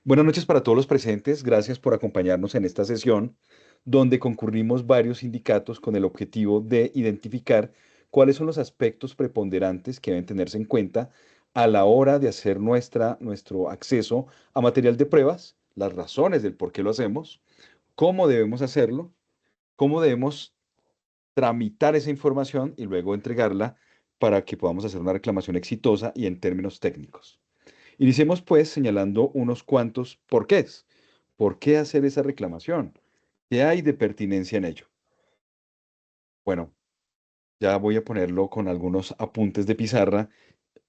Buenas noches para todos los presentes. Gracias por acompañarnos en esta sesión, donde concurrimos varios sindicatos con el objetivo de identificar cuáles son los aspectos preponderantes que deben tenerse en cuenta a la hora de hacer nuestro acceso a material de pruebas, las razones del por qué lo hacemos, cómo debemos hacerlo, cómo debemos tramitar esa información y luego entregarla para que podamos hacer una reclamación exitosa y en términos técnicos. Iniciemos pues señalando unos cuantos porqués. ¿Por qué hacer esa reclamación? ¿Qué hay de pertinencia en ello? Bueno, ya voy a ponerlo con algunos apuntes de pizarra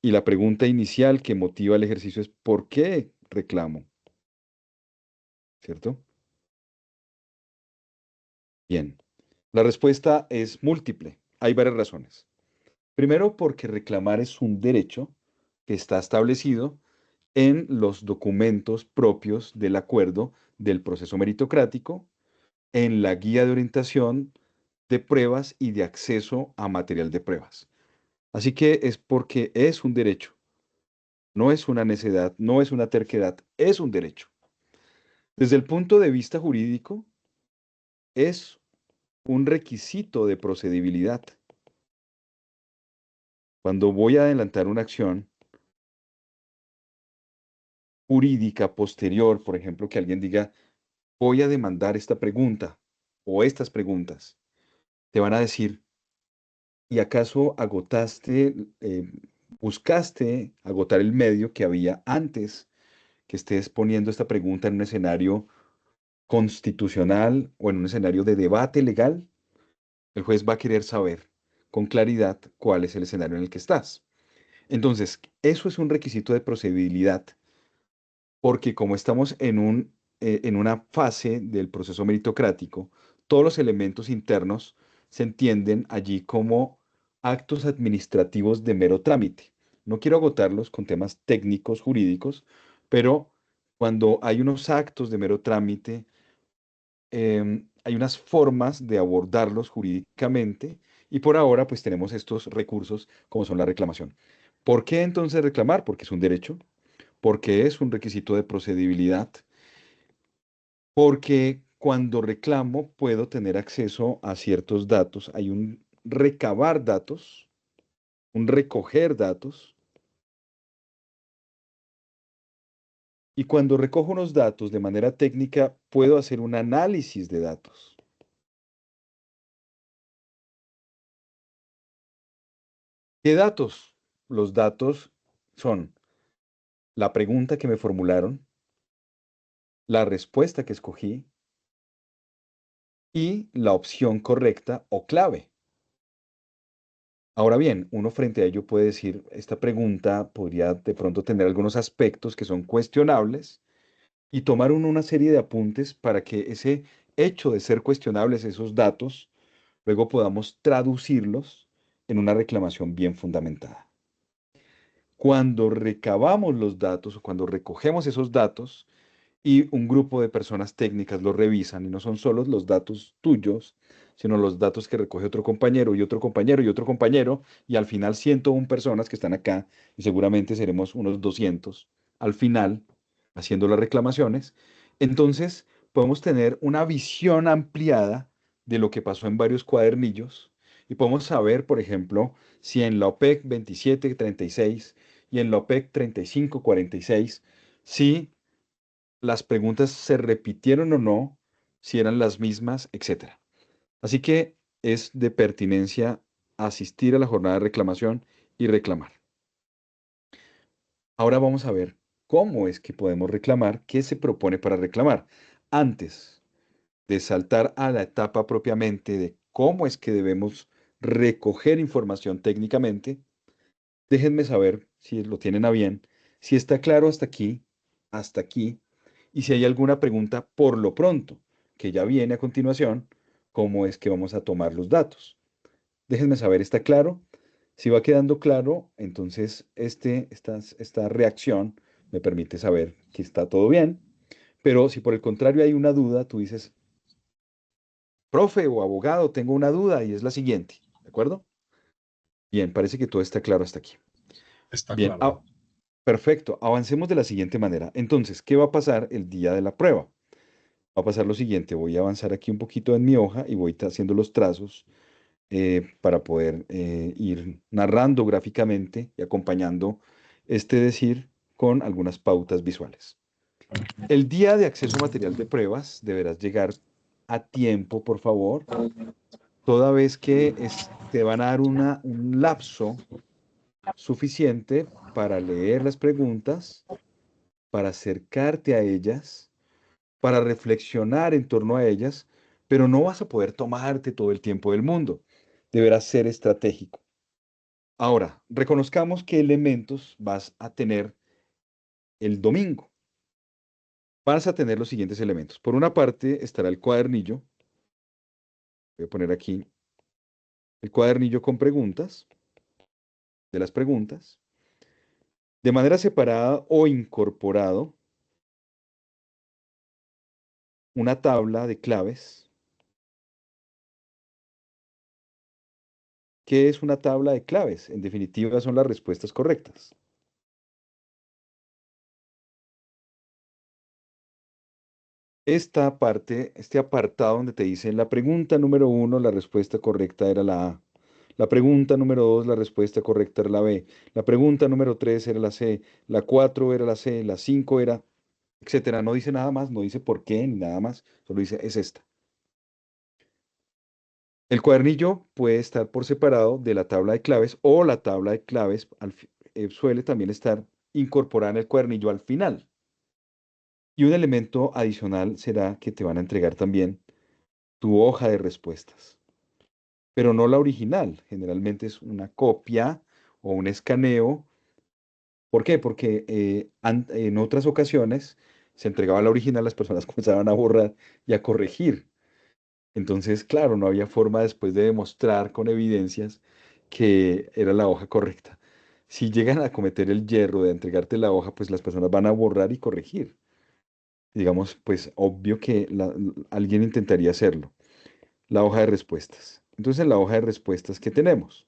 y la pregunta inicial que motiva el ejercicio es ¿por qué reclamo? ¿Cierto? Bien, la respuesta es múltiple. Hay varias razones. Primero, porque reclamar es un derecho que está establecido en los documentos propios del acuerdo del proceso meritocrático, en la guía de orientación de pruebas y de acceso a material de pruebas. Así que es porque es un derecho, no es una necedad, no es una terquedad, es un derecho. Desde el punto de vista jurídico, es un requisito de procedibilidad. Cuando voy a adelantar una acción jurídica posterior, por ejemplo, que alguien diga, voy a demandar esta pregunta o estas preguntas, te van a decir, ¿y acaso buscaste agotar el medio que había antes que estés poniendo esta pregunta en un escenario constitucional o en un escenario de debate legal? El juez va a querer saber con claridad cuál es el escenario en el que estás. Entonces, eso es un requisito de procedibilidad, porque como estamos en una fase del proceso meritocrático, todos los elementos internos se entienden allí como actos administrativos de mero trámite. No quiero agotarlos con temas técnicos, jurídicos, pero cuando hay unos actos de mero trámite, hay unas formas de abordarlos jurídicamente y por ahora pues tenemos estos recursos como son la reclamación. ¿Por qué entonces reclamar? Porque es un derecho, porque es un requisito de procedibilidad, porque cuando reclamo puedo tener acceso a ciertos datos. Hay un recabar datos, un recoger datos, y cuando recojo unos datos de manera técnica puedo hacer un análisis de datos. ¿Qué datos? Los datos son la pregunta que me formularon, la respuesta que escogí y la opción correcta o clave. Ahora bien, uno frente a ello puede decir, esta pregunta podría de pronto tener algunos aspectos que son cuestionables y tomar uno una serie de apuntes para que ese hecho de ser cuestionables esos datos, luego podamos traducirlos en una reclamación bien fundamentada. Cuando recabamos los datos o cuando recogemos esos datos y un grupo de personas técnicas los revisan y no son solo los datos tuyos, sino los datos que recoge otro compañero y otro compañero y otro compañero, y al final 101 personas que están acá, y seguramente seremos unos 200 al final haciendo las reclamaciones, entonces podemos tener una visión ampliada de lo que pasó en varios cuadernillos y podemos saber, por ejemplo, si en la OPEC 2736 y en la OPEC 3546, si las preguntas se repitieron o no, si eran las mismas, etcétera. Así que es de pertinencia asistir a la jornada de reclamación y reclamar. Ahora vamos a ver cómo es que podemos reclamar, qué se propone para reclamar. Antes de saltar a la etapa propiamente de cómo es que debemos recoger información técnicamente, déjenme saber si lo tienen a bien, si está claro hasta aquí, y si hay alguna pregunta por lo pronto, que ya viene a continuación, cómo es que vamos a tomar los datos. Déjenme saber, ¿está claro? Si va quedando claro, entonces esta reacción me permite saber que está todo bien, pero si por el contrario hay una duda, tú dices, profe o abogado, tengo una duda y es la siguiente, ¿de acuerdo? Bien, parece que todo está claro hasta aquí. Está Bien, claro. Perfecto, avancemos de la siguiente manera. Entonces, ¿qué va a pasar el día de la prueba? Va a pasar lo siguiente, voy a avanzar aquí un poquito en mi hoja y voy haciendo los trazos para poder ir narrando gráficamente y acompañando este decir con algunas pautas visuales. El día de acceso a material de pruebas deberás llegar a tiempo, por favor, toda vez que te van a dar un lapso suficiente para leer las preguntas, para acercarte a ellas, para reflexionar en torno a ellas, pero no vas a poder tomarte todo el tiempo del mundo. Deberás ser estratégico. Ahora, reconozcamos qué elementos vas a tener el domingo. Vas a tener los siguientes elementos. Por una parte estará el cuadernillo. Voy a poner aquí el cuadernillo con preguntas, de las preguntas. De manera separada o incorporado, una tabla de claves. ¿Qué es una tabla de claves? En definitiva, son las respuestas correctas. Esta parte, este apartado donde te dice la pregunta número uno, la respuesta correcta era la A. La pregunta número dos, la respuesta correcta era la B. La pregunta número tres era la C. La cuatro era la C. La cinco era, etcétera. No dice nada más, no dice por qué ni nada más. Solo dice es esta. El cuadernillo puede estar por separado de la tabla de claves o la tabla de claves suele también estar incorporada en el cuadernillo al final. Y un elemento adicional será que te van a entregar también tu hoja de respuestas, pero no la original. Generalmente es una copia o un escaneo. ¿Por qué? Porque en otras ocasiones se entregaba la original, las personas comenzaban a borrar y a corregir. Entonces, claro, no había forma después de demostrar con evidencias que era la hoja correcta. Si llegan a cometer el yerro de entregarte la hoja, pues las personas van a borrar y corregir. Digamos, pues obvio que alguien intentaría hacerlo. La hoja de respuestas. Entonces, en la hoja de respuestas que tenemos,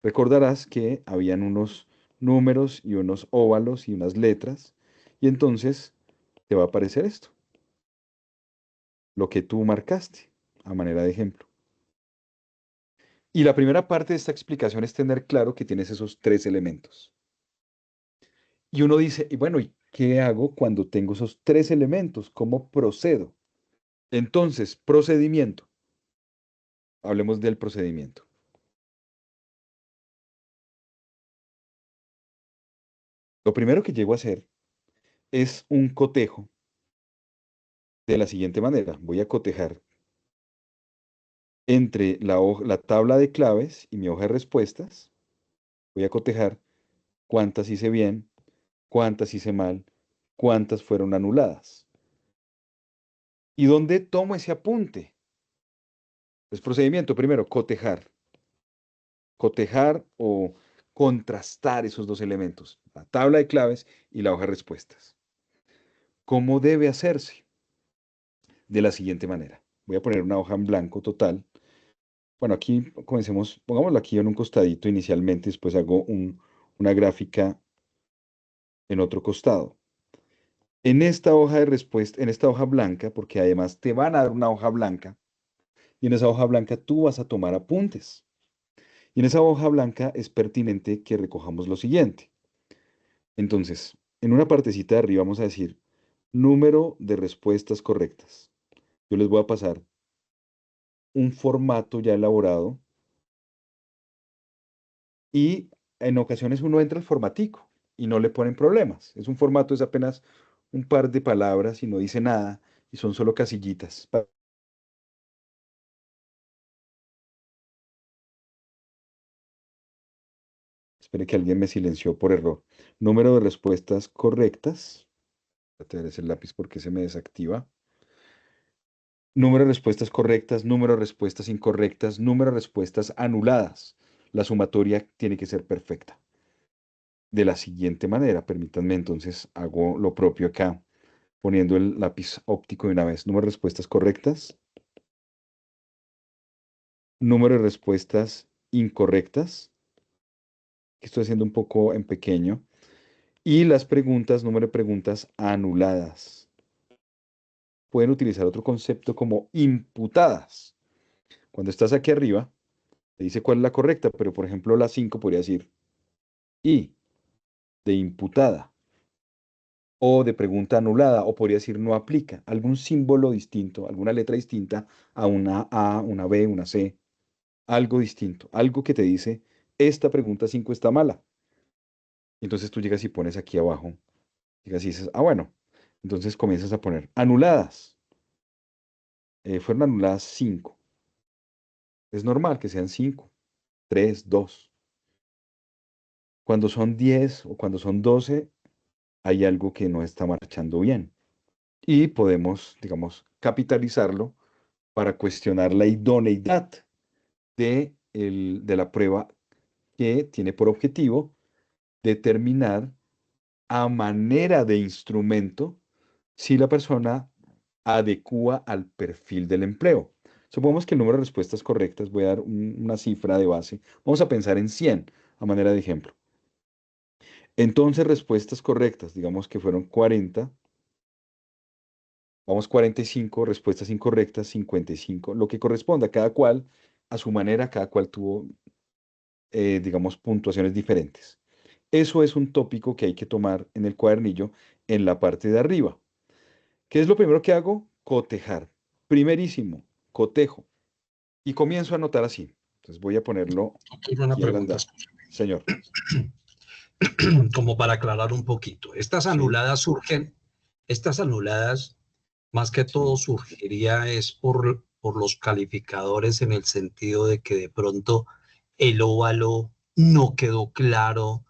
recordarás que habían unos números y unos óvalos y unas letras, y entonces te va a aparecer esto, lo que tú marcaste, a manera de ejemplo. Y la primera parte de esta explicación es tener claro que tienes esos tres elementos. Y uno dice, y bueno, ¿y qué hago cuando tengo esos tres elementos? ¿Cómo procedo? Entonces, procedimiento. Hablemos del procedimiento. Lo primero que llego a hacer es un cotejo de la siguiente manera. Voy a cotejar entre la tabla de claves y mi hoja de respuestas. Voy a cotejar cuántas hice bien, cuántas hice mal, cuántas fueron anuladas. ¿Y dónde tomo ese apunte? Pues procedimiento, primero, cotejar. Cotejar o contrastar esos dos elementos, la tabla de claves y la hoja de respuestas. ¿Cómo debe hacerse? De la siguiente manera. Voy a poner una hoja en blanco total. Bueno, aquí comencemos, pongámoslo aquí en un costadito inicialmente, después hago una gráfica en otro costado. En esta hoja de respuesta, en esta hoja blanca, porque además te van a dar una hoja blanca, y en esa hoja blanca tú vas a tomar apuntes. Y en esa hoja blanca es pertinente que recojamos lo siguiente. Entonces, en una partecita de arriba vamos a decir número de respuestas correctas. Yo les voy a pasar un formato ya elaborado y en ocasiones uno entra al formatico y no le ponen problemas. Es un formato, es apenas un par de palabras y no dice nada y son solo casillitas. Espere que alguien me silenció por error. Número de respuestas correctas. Voy a tener ese lápiz porque se me desactiva. Número de respuestas correctas, número de respuestas incorrectas, número de respuestas anuladas. La sumatoria tiene que ser perfecta. De la siguiente manera, permítanme entonces, hago lo propio acá, poniendo el lápiz óptico de una vez. Número de respuestas correctas, número de respuestas incorrectas, que estoy haciendo un poco en pequeño, Y las preguntas, número de preguntas anuladas. Pueden utilizar otro concepto como imputadas. Cuando estás aquí arriba, te dice cuál es la correcta, pero por ejemplo la 5 podría decir I, de imputada, o de pregunta anulada, o podría decir no aplica, algún símbolo distinto, alguna letra distinta a una A, una B, una C, algo distinto, algo que te dice, esta pregunta 5 está mala. Entonces tú llegas y pones aquí abajo, llegas y dices, ah, bueno, entonces comienzas a poner anuladas. Fueron anuladas 5. Es normal que sean 5, 3, 2. Cuando son 10 o cuando son 12, hay algo que no está marchando bien. Y podemos, digamos, capitalizarlo para cuestionar la idoneidad de la prueba que tiene por objetivo determinar a manera de instrumento si la persona adecua al perfil del empleo. Supongamos que el número de respuestas correctas, voy a dar una cifra de base, vamos a pensar en 100 a manera de ejemplo. Entonces, respuestas correctas, digamos que fueron 40, vamos 45, respuestas incorrectas 55, lo que corresponda, cada cual a su manera, cada cual tuvo, digamos, puntuaciones diferentes. Eso es un tópico que hay que tomar en el cuadernillo en la parte de arriba. ¿Qué es lo primero que hago? Cotejar. Primerísimo, cotejo. Y comienzo a anotar así. Entonces voy a ponerlo Quiero una aquí pregunta, agrandado. Señor. como para aclarar un poquito. Estas Sí, anuladas surgen, estas anuladas, más que todo sí. surgiría es por los calificadores en el sentido de que de pronto el óvalo no quedó claro,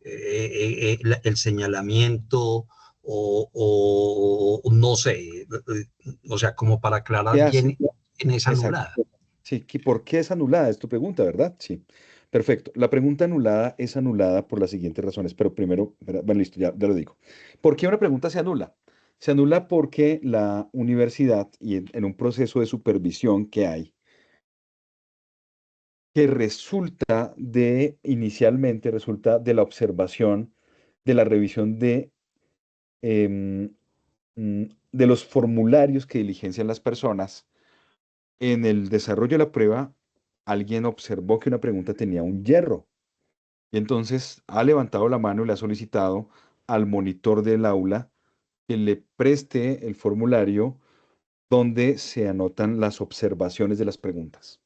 el señalamiento o no sé, o sea, como para aclarar ¿Qué hace? bien en esa Exacto. anulada. Sí, ¿por qué es anulada? Es tu pregunta, ¿verdad? Sí. Perfecto. La pregunta anulada es anulada por las siguientes razones, pero primero, bueno, listo, ya lo digo. ¿Por qué una pregunta se anula? Se anula porque la universidad, y en un proceso de supervisión que hay, que inicialmente resulta de la observación, de la revisión em, de los formularios que diligencian las personas. En el desarrollo de la prueba, alguien observó que una pregunta tenía un hierro y entonces ha levantado la mano y le ha solicitado al monitor del aula que le preste el formulario donde se anotan las observaciones de las preguntas.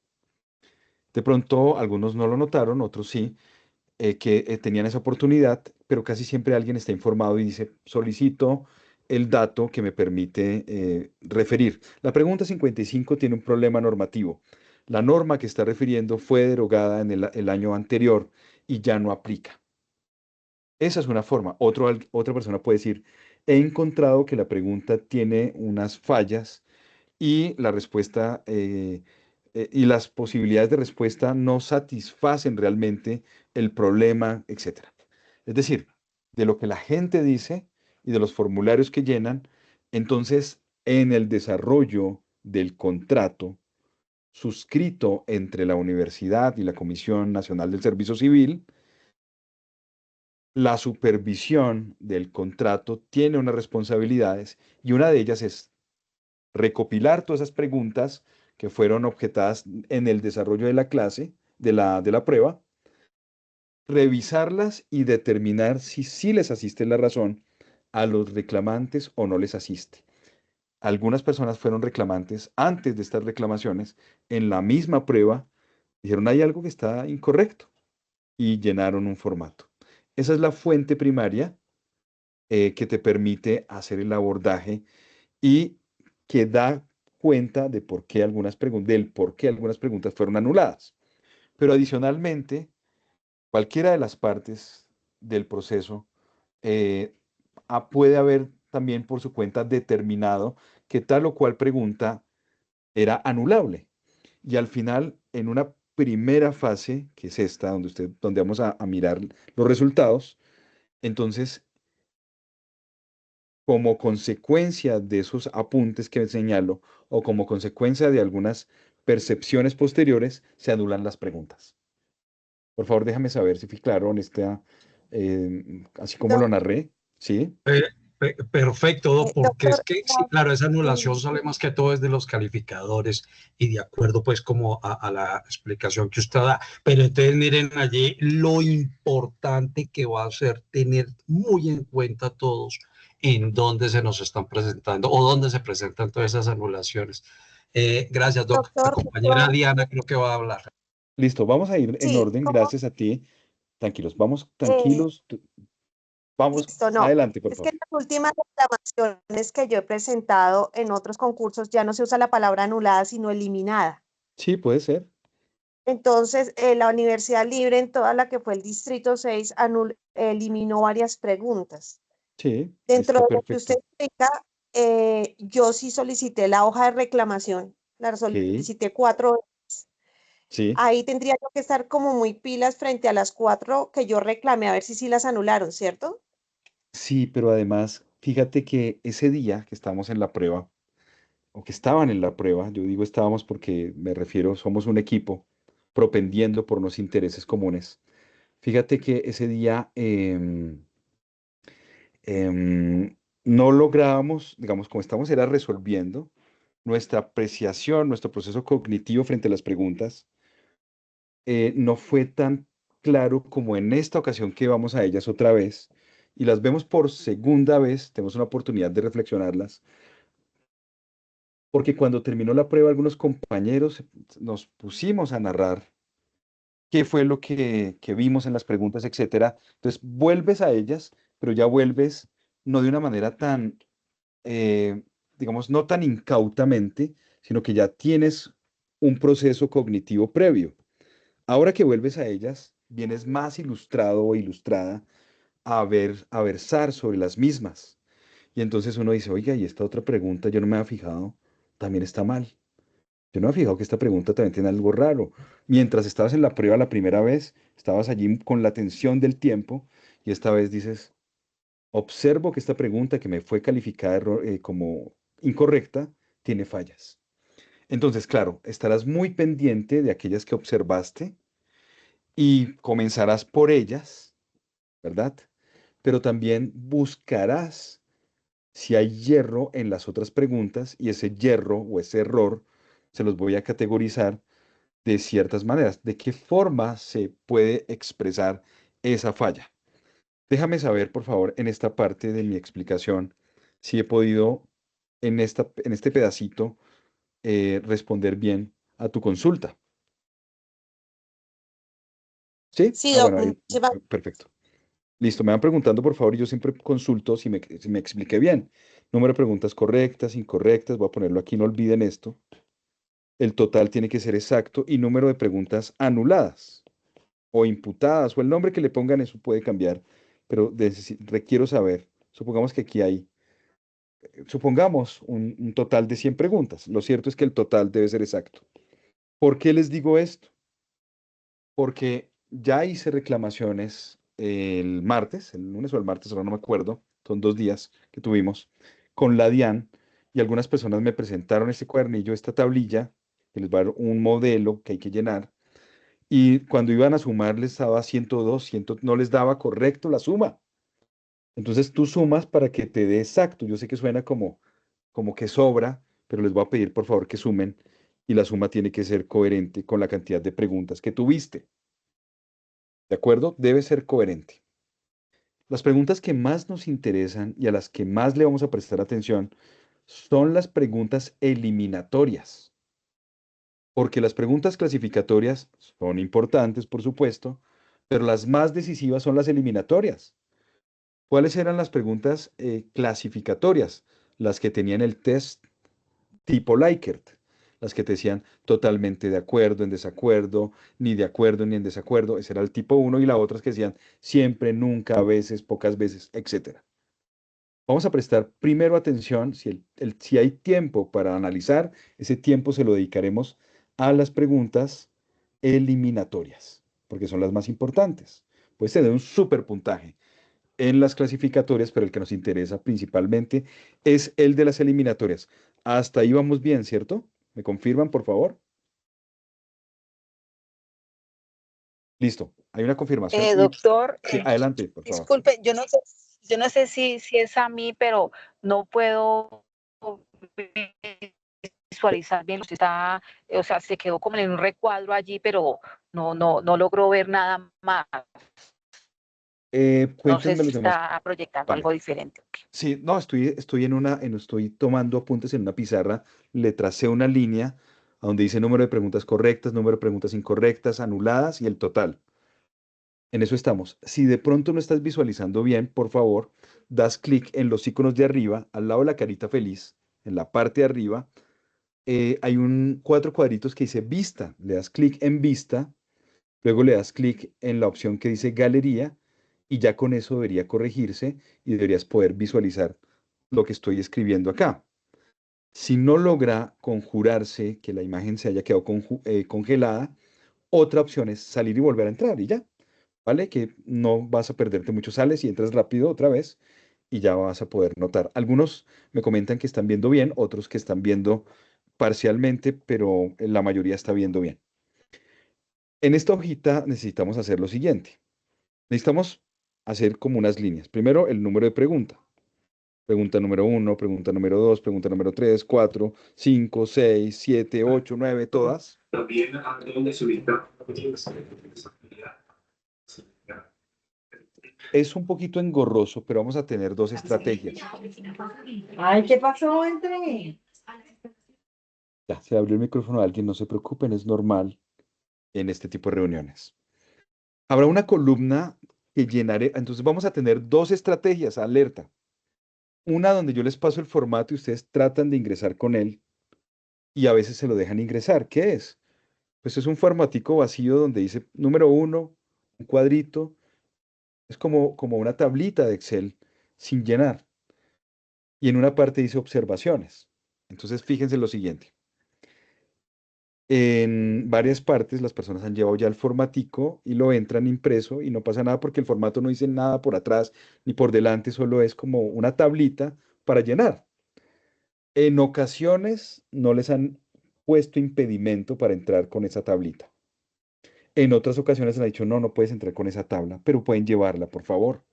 De pronto, algunos no lo notaron, otros sí, que tenían esa oportunidad, pero casi siempre alguien está informado y dice, solicito el dato que me permite referir. La pregunta 55 tiene un problema normativo. La norma que está refiriendo fue derogada en el año anterior y ya no aplica. Esa es una forma. Otra persona puede decir, he encontrado que la pregunta tiene unas fallas y la respuesta y las posibilidades de respuesta no satisfacen realmente el problema, etcétera. Es decir, de lo que la gente dice y de los formularios que llenan, entonces en el desarrollo del contrato suscrito entre la universidad y la Comisión Nacional del Servicio Civil, la supervisión del contrato tiene unas responsabilidades y una de ellas es recopilar todas esas preguntas que fueron objetadas en el desarrollo de la clase, de la prueba, revisarlas y determinar si sí les asiste la razón a los reclamantes o no les asiste. Algunas personas fueron reclamantes antes de estas reclamaciones, en la misma prueba, dijeron hay algo que está incorrecto y llenaron un formato. Esa es la fuente primaria que te permite hacer el abordaje y que da cuenta de por qué algunas preguntas, del por qué algunas preguntas fueron anuladas. Pero adicionalmente, cualquiera de las partes del proceso eh, puede haber también por su cuenta determinado que tal o cual pregunta era anulable. Y al final, en una primera fase, que es esta, donde vamos a mirar los resultados, entonces como consecuencia de esos apuntes que señalo o como consecuencia de algunas percepciones posteriores, se anulan las preguntas. Por favor, déjame saber si fui claro en así como lo narré, ¿sí? Perfecto, porque es Doctor, que sí, claro, esa anulación sale más que todo desde los calificadores y de acuerdo pues como a la explicación que usted da. Pero entonces miren allí lo importante que va a ser tener muy en cuenta todos en dónde se nos están presentando o dónde se presentan todas esas anulaciones. Gracias, Doc. La doctor, compañera Diana creo que va a hablar. Listo, vamos a ir en sí, orden, como, gracias a ti. Tranquilos, vamos eh, tranquilos. Vamos listo, no. adelante, por Es que favor. en las últimas reclamaciones que yo he presentado en otros concursos ya no se usa la palabra anulada, sino eliminada. Sí, puede ser. Entonces, la Universidad Libre, en toda la que fue el Distrito 6, eliminó varias preguntas. Sí, Dentro está de lo que usted perfecto. explica, yo sí solicité la hoja de reclamación, la Ok, solicité 4 veces. sí. Ahí tendría yo que estar como muy pilas frente a las 4 que yo reclamé, a ver si sí las anularon, ¿cierto? Sí, pero además, fíjate que ese día que estábamos en la prueba, o que estaban en la prueba, yo digo estábamos porque me refiero, somos un equipo propendiendo por unos intereses comunes. Fíjate que ese día no lográbamos, digamos, como estamos era resolviendo nuestra apreciación, nuestro proceso cognitivo frente a las preguntas, no fue tan claro como en esta ocasión que vamos a ellas otra vez y las vemos por segunda vez, tenemos una oportunidad de reflexionarlas, porque cuando terminó la prueba algunos compañeros nos pusimos a narrar qué fue lo que vimos en las preguntas, etcétera. Entonces vuelves a ellas, pero ya vuelves no de una manera tan, eh, digamos, no tan incautamente, sino que ya tienes un proceso cognitivo previo. Ahora que vuelves a ellas, vienes más ilustrado o ilustrada a versar sobre las mismas. Y entonces uno dice, oiga, y esta otra pregunta yo no me había fijado, también está mal. Yo no me había fijado que esta pregunta también tiene algo raro. Mientras estabas en la prueba la primera vez, estabas allí con la tensión del tiempo y esta vez dices, observo que esta pregunta que me fue calificada como incorrecta tiene fallas. Entonces, claro, estarás muy pendiente de aquellas que observaste y comenzarás por ellas, ¿verdad? Pero también buscarás si hay hierro en las otras preguntas y ese hierro o ese error se los voy a categorizar de ciertas maneras. ¿De qué forma se puede expresar esa falla? Déjame saber, por favor, en esta parte de mi explicación, si he podido en este pedacito responder bien a tu consulta. ¿Sí? Sí, Ah, bueno, ahí, muchísimas. perfecto. Listo, me van preguntando, por favor, y yo siempre consulto si me expliqué bien. Número de preguntas correctas, incorrectas, voy a ponerlo aquí, no olviden esto. El total tiene que ser exacto y número de preguntas anuladas o imputadas o el nombre que le pongan, eso puede cambiar, pero requiero saber, supongamos que aquí hay, supongamos un total de 100 preguntas. Lo cierto es que el total debe ser exacto. ¿Por qué les digo esto? Porque ya hice reclamaciones el martes, el lunes o el martes, ahora no me acuerdo, son 2 días que tuvimos, con la DIAN y algunas personas me presentaron este cuadernillo, esta tablilla, que les va a dar un modelo que hay que llenar, y cuando iban a sumar les daba 102, 100, no les daba correcto la suma. Entonces tú sumas para que te dé exacto. Yo sé que suena como que sobra, pero les voy a pedir por favor que sumen y la suma tiene que ser coherente con la cantidad de preguntas que tuviste. ¿De acuerdo? Debe ser coherente. Las preguntas que más nos interesan y a las que más le vamos a prestar atención son las preguntas eliminatorias, porque las preguntas clasificatorias son importantes, por supuesto, pero las más decisivas son las eliminatorias. ¿Cuáles eran las preguntas clasificatorias? Las que tenían el test tipo Likert, las que te decían totalmente de acuerdo, en desacuerdo, ni de acuerdo ni en desacuerdo. Ese era el tipo uno y la otra que decían siempre, nunca, a veces, pocas veces, etcétera. Vamos a prestar primero atención, si hay tiempo para analizar, ese tiempo se lo dedicaremos a las preguntas eliminatorias, porque son las más importantes. Puedes tener un super puntaje en las clasificatorias, pero el que nos interesa principalmente es el de las eliminatorias. Hasta ahí vamos bien, ¿cierto? ¿Me confirman, por favor? Listo. Hay una confirmación. Doctor, Sí, adelante, por favor. disculpe, yo no sé si es a mí, pero no puedo visualizar bien. Está, o sea, se quedó como en un recuadro allí, pero no logro ver nada más. No sé Cuéntenme si los demás. está proyectando Vale. algo diferente. Sí, no, estoy tomando apuntes en una pizarra, le tracé una línea a donde dice número de preguntas correctas, número de preguntas incorrectas, anuladas y el total. En eso estamos. Si de pronto no estás visualizando bien, por favor, das clic en los iconos de arriba, al lado de la carita feliz, en la parte de arriba, hay cuatro cuadritos que dice vista. Le das clic en vista, luego le das clic en la opción que dice galería y ya con eso debería corregirse y deberías poder visualizar lo que estoy escribiendo acá. Si no logra conjurarse que la imagen se haya quedado congelada, otra opción es salir y volver a entrar y ya, ¿vale? Que no vas a perderte mucho, sales y entras rápido otra vez y ya vas a poder notar. Algunos me comentan que están viendo bien, otros que están viendo parcialmente, pero la mayoría está viendo bien. En esta hojita necesitamos hacer lo siguiente. Necesitamos hacer como unas líneas. Primero, el número de pregunta. Pregunta número 1, pregunta número 2, pregunta número 3, 4, 5, 6, 7, 8, 9, todas. También donde se ubica. Es un poquito engorroso, pero vamos a tener dos estrategias. Ay, ¿qué pasó entre? Ya, se abrió el micrófono a alguien, no se preocupen, es normal en este tipo de reuniones. Habrá una columna que llenaré, entonces vamos a tener dos estrategias, alerta. Una donde yo les paso el formato y ustedes tratan de ingresar con él y a veces se lo dejan ingresar. ¿Qué es? Pues es un formatico vacío donde dice número 1, un cuadrito, es como una tablita de Excel sin llenar. Y en una parte dice observaciones. Entonces fíjense lo siguiente. En varias partes las personas han llevado ya el formatico y lo entran impreso y no pasa nada porque el formato no dice nada por atrás ni por delante, solo es como una tablita para llenar. En ocasiones no les han puesto impedimento para entrar con esa tablita. En otras ocasiones les han dicho, no, no puedes entrar con esa tabla, pero pueden llevarla, por favor.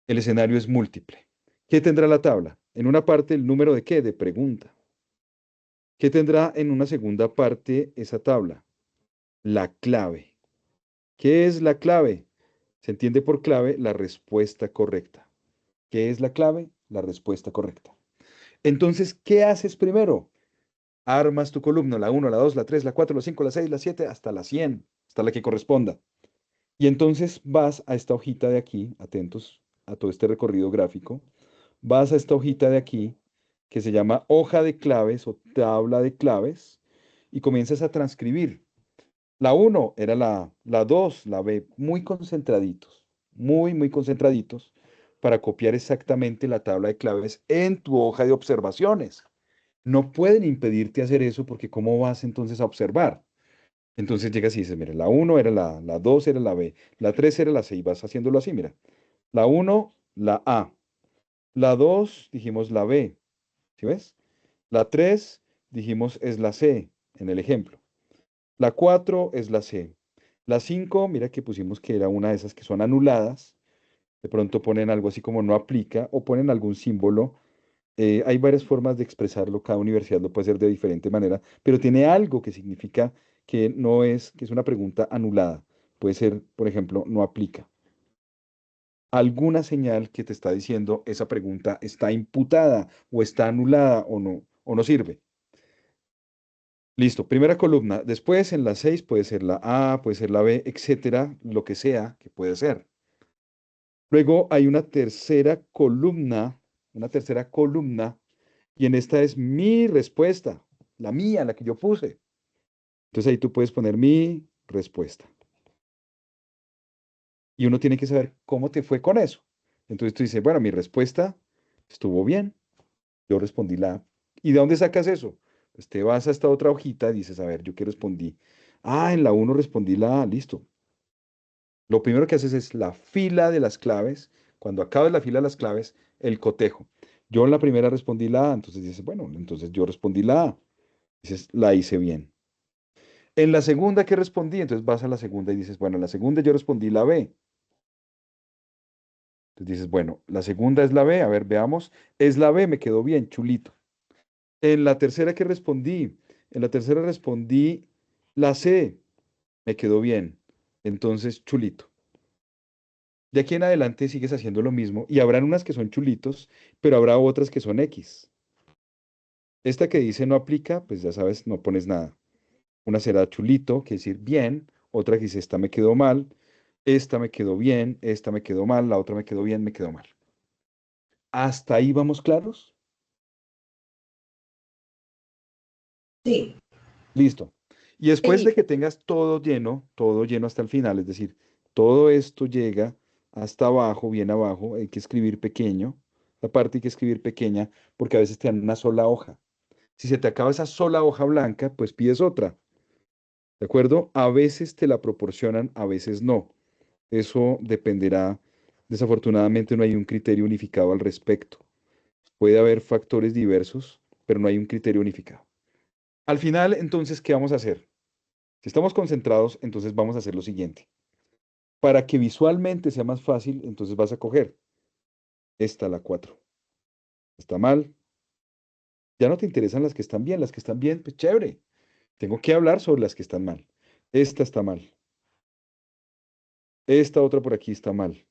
El escenario es múltiple. ¿Qué tendrá la tabla? En una parte, el número de qué? De pregunta. ¿Qué tendrá en una segunda parte esa tabla? La clave. ¿Qué es la clave? Se entiende por clave la respuesta correcta. ¿Qué es la clave? La respuesta correcta. Entonces, ¿qué haces primero? Armas tu columna, la 1, la 2, la 3, la 4, la 5, la 6, la 7, hasta la 100, hasta la que corresponda. Y entonces vas a esta hojita de aquí, atentos a todo este recorrido gráfico, vas a esta hojita de aquí que se llama hoja de claves o tabla de claves y comienzas a transcribir. La 1 era la 2, la B, muy concentraditos, muy concentraditos para copiar exactamente la tabla de claves en tu hoja de observaciones. No pueden impedirte hacer eso porque ¿cómo vas entonces a observar? Entonces llegas y dices, mira, la 1 era la 2 era la B, la 3 era la C y vas haciéndolo así, mira. La 1, la A. La 2 dijimos la B, ¿sí ves? La 3 dijimos es la C en el ejemplo. La 4 es la C. La 5, mira que pusimos que era una de esas que son anuladas. De pronto ponen algo así como no aplica o ponen algún símbolo. Hay varias formas de expresarlo, cada universidad lo puede hacer de diferente manera, pero tiene algo que significa que es una pregunta anulada. Puede ser, por ejemplo, no aplica. Alguna señal que te está diciendo esa pregunta está imputada o está anulada o no sirve. Listo, primera columna. Después en la 6 puede ser la A, puede ser la B, etcétera, lo que sea que puede ser. Luego hay una tercera columna, y en esta es mi respuesta, la mía, la que yo puse. Entonces ahí tú puedes poner mi respuesta. Y uno tiene que saber cómo te fue con eso. Entonces tú dices, bueno, mi respuesta estuvo bien, yo respondí la A. ¿Y de dónde sacas eso? Pues te vas a esta otra hojita y dices, a ver, ¿yo qué respondí? Ah, en la 1 respondí la A, listo. Lo primero que haces es la fila de las claves. Cuando acabes la fila de las claves, el cotejo. Yo en la primera respondí la A, entonces dices, bueno, entonces yo respondí la A. Dices, la hice bien. En la segunda que respondí, entonces vas a la segunda y dices, bueno, en la segunda yo respondí la B. Entonces dices, bueno, la segunda es la B, a ver, veamos, es la B, me quedó bien, chulito. En la tercera que respondí, en la tercera respondí la C, me quedó bien, entonces chulito. De aquí en adelante sigues haciendo lo mismo y habrán unas que son chulitos, pero habrá otras que son X. Esta que dice no aplica, pues ya sabes, no pones nada. Una será chulito, que decir bien, otra que dice esta me quedó mal, esta me quedó bien, esta me quedó mal, la otra me quedó bien, me quedó mal. ¿Hasta ahí vamos claros? Sí, Listo. Y después de sí. que tengas todo lleno hasta el final, es decir, todo esto llega hasta abajo, bien abajo, hay que escribir pequeño, la parte hay que escribir pequeña porque a veces te dan una sola hoja. Si se te acaba esa sola hoja blanca, pues pides otra, ¿de acuerdo? A veces te la proporcionan, a veces no. Eso dependerá, desafortunadamente no hay un criterio unificado al respecto. Puede haber factores diversos, pero no hay un criterio unificado. Al final, entonces, ¿qué vamos a hacer? Si estamos concentrados, entonces vamos a hacer lo siguiente. Para que visualmente sea más fácil, entonces vas a coger esta, la 4. Está mal. Ya no te interesan las que están bien. Las que están bien, pues chévere. Tengo que hablar sobre las que están mal. Esta está mal. Esta otra por aquí está mal.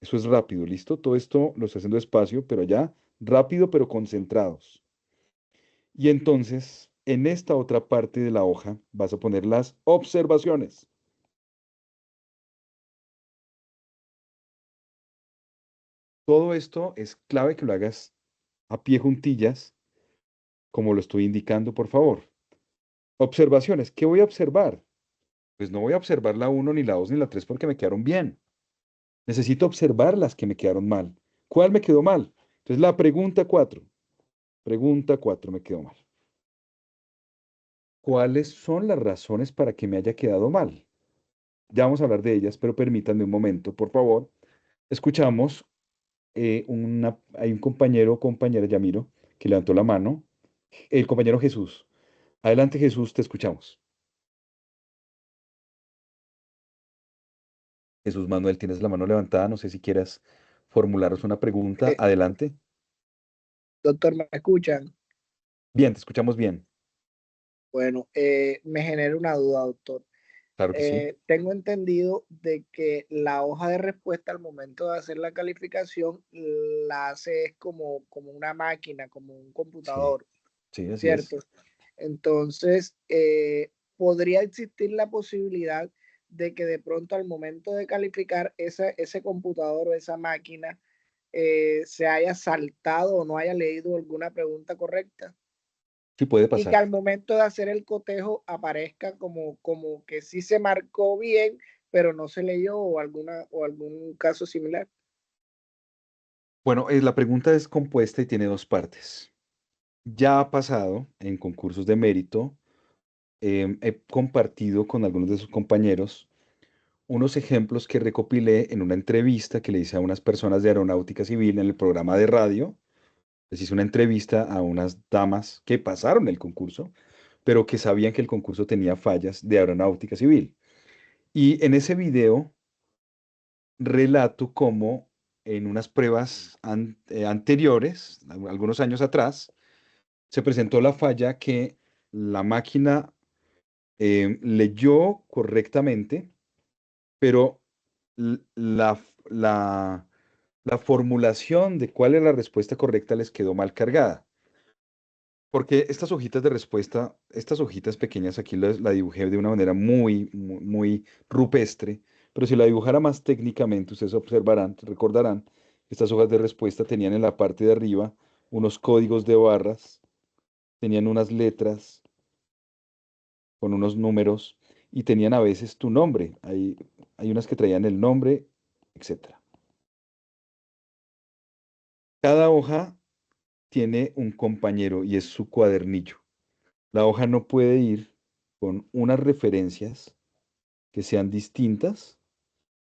Eso es rápido, ¿listo? Todo esto lo estoy haciendo despacio, pero ya rápido, pero concentrados. Y entonces, en esta otra parte de la hoja, vas a poner las observaciones. Todo esto es clave que lo hagas a pie juntillas, como lo estoy indicando, por favor. Observaciones. ¿Qué voy a observar? Pues no voy a observar la uno ni la 2 ni la 3 porque me quedaron bien. Necesito observar las que me quedaron mal. ¿Cuál me quedó mal? Entonces la pregunta 4. Pregunta 4 me quedó mal. ¿Cuáles son las razones para que me haya quedado mal? Ya vamos a hablar de ellas, pero permítanme un momento, por favor. Escuchamos, hay un compañero o compañera, Yamiro, que levantó la mano. El compañero Jesús. Adelante, Jesús, te escuchamos. Jesús Manuel, tienes la mano levantada. No sé si quieras formularos una pregunta. Eh, Adelante. doctor, ¿me escuchan? Bien, te escuchamos bien. Bueno, me genera una duda, doctor. Claro que sí. Tengo entendido de que la hoja de respuesta al momento de hacer la calificación la hace es como una máquina, como un Sí, computador, sí, así es. ¿cierto? Entonces, podría existir la posibilidad de que de pronto al momento de calificar ese computador o esa máquina se haya saltado o no haya leído alguna pregunta correcta. Sí puede Y que pasar. al momento de hacer el cotejo aparezca como que sí se marcó bien, pero no se leyó o algún caso similar. Bueno, la pregunta es compuesta y tiene dos partes. Ya ha pasado en concursos de mérito, he compartido con algunos de sus compañeros unos ejemplos que recopilé en una entrevista que le hice a unas personas de aeronáutica civil en el programa de radio. Les hice una entrevista a unas damas que pasaron el concurso, pero que sabían que el concurso tenía fallas de aeronáutica civil. Y en ese video relato cómo en unas pruebas anteriores, algunos años atrás, se presentó la falla que la máquina leyó correctamente, pero l- la, la, la formulación de cuál es la respuesta correcta les quedó mal cargada. Porque estas hojitas de respuesta, estas hojitas pequeñas, aquí la dibujé de una manera muy rupestre, pero si la dibujara más técnicamente, ustedes observarán, recordarán, estas hojas de respuesta tenían en la parte de arriba unos códigos de barras, tenían unas letras con unos números y tenían a veces tu nombre. Hay unas que traían el nombre, etcétera. Cada hoja tiene un compañero y es su cuadernillo. La hoja no puede ir con unas referencias que sean distintas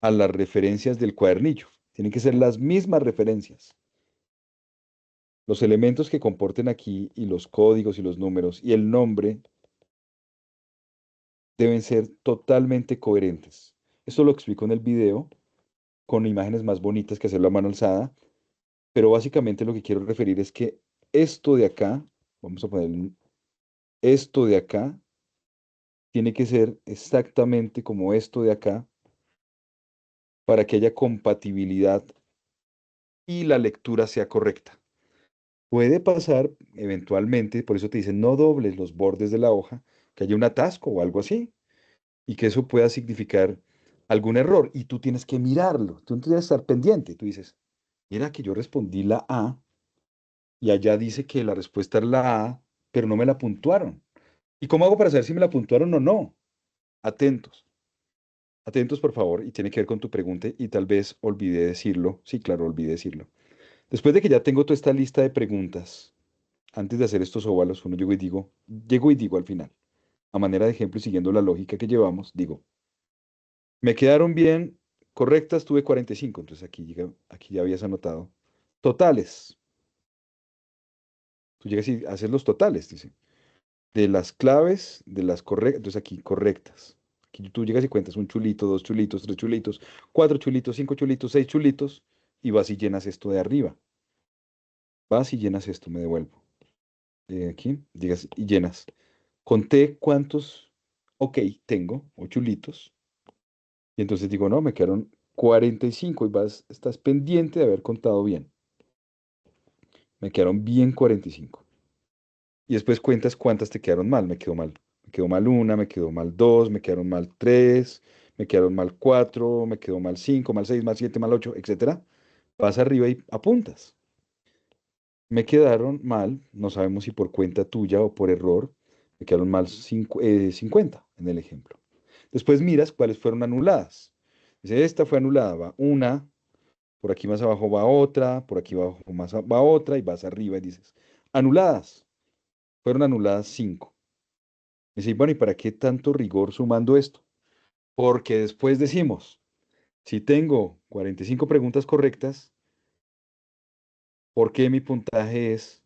a las referencias del cuadernillo. Tienen que ser las mismas referencias. Los elementos que comporten aquí y los códigos y los números y el nombre deben ser totalmente coherentes. Esto lo explico en el video con imágenes más bonitas que hacerlo a mano alzada, pero básicamente lo que quiero referir es que esto de acá, vamos a poner esto de acá, tiene que ser exactamente como esto de acá para que haya compatibilidad y la lectura sea correcta. Puede pasar eventualmente, por eso te dicen no dobles los bordes de la hoja, que haya un atasco o algo así, y que eso pueda significar algún error, y tú tienes que mirarlo, tú tienes que estar pendiente, tú dices, mira que yo respondí la A, y allá dice que la respuesta es la A, pero no me la puntuaron. ¿Y cómo hago para saber si me la puntuaron o no? Atentos, atentos por favor, y tiene que ver con tu pregunta, y tal vez olvidé decirlo, sí, claro, olvidé decirlo. Después de que ya tengo toda esta lista de preguntas, antes de hacer estos óvalos, uno llego y digo al final, a manera de ejemplo y siguiendo la lógica que llevamos, digo, me quedaron bien, correctas, tuve 45, entonces aquí ya habías anotado. Totales, tú llegas y haces los totales, dice, de las claves, de las correctas, entonces aquí correctas. Aquí tú llegas y cuentas un chulito, dos chulitos, tres chulitos, cuatro chulitos, cinco chulitos, seis chulitos, y vas y llenas esto de arriba. Vas y llenas esto, me devuelvo. Aquí, digas y llenas. Conté cuántos, ok, tengo, o chulitos, y entonces digo, no, me quedaron 45 y estás pendiente de haber contado bien. Me quedaron bien 45. Y después cuentas cuántas te quedaron mal. Me quedó mal. Me quedó mal una, me quedó mal dos, me quedaron mal tres, me quedaron mal cuatro, me quedó mal cinco, mal seis, mal siete, mal ocho, etcétera. Vas arriba y apuntas. Me quedaron mal, no sabemos si por cuenta tuya o por error, me quedaron mal 50 en el ejemplo. Después miras cuáles fueron anuladas. Dice, esta fue anulada, va una, por aquí más abajo va otra, por aquí abajo más va otra, y vas arriba y dices, anuladas, fueron anuladas 5. Dice, bueno, ¿y para qué tanto rigor sumando esto? Porque después decimos, si tengo 45 preguntas correctas, ¿por qué mi puntaje es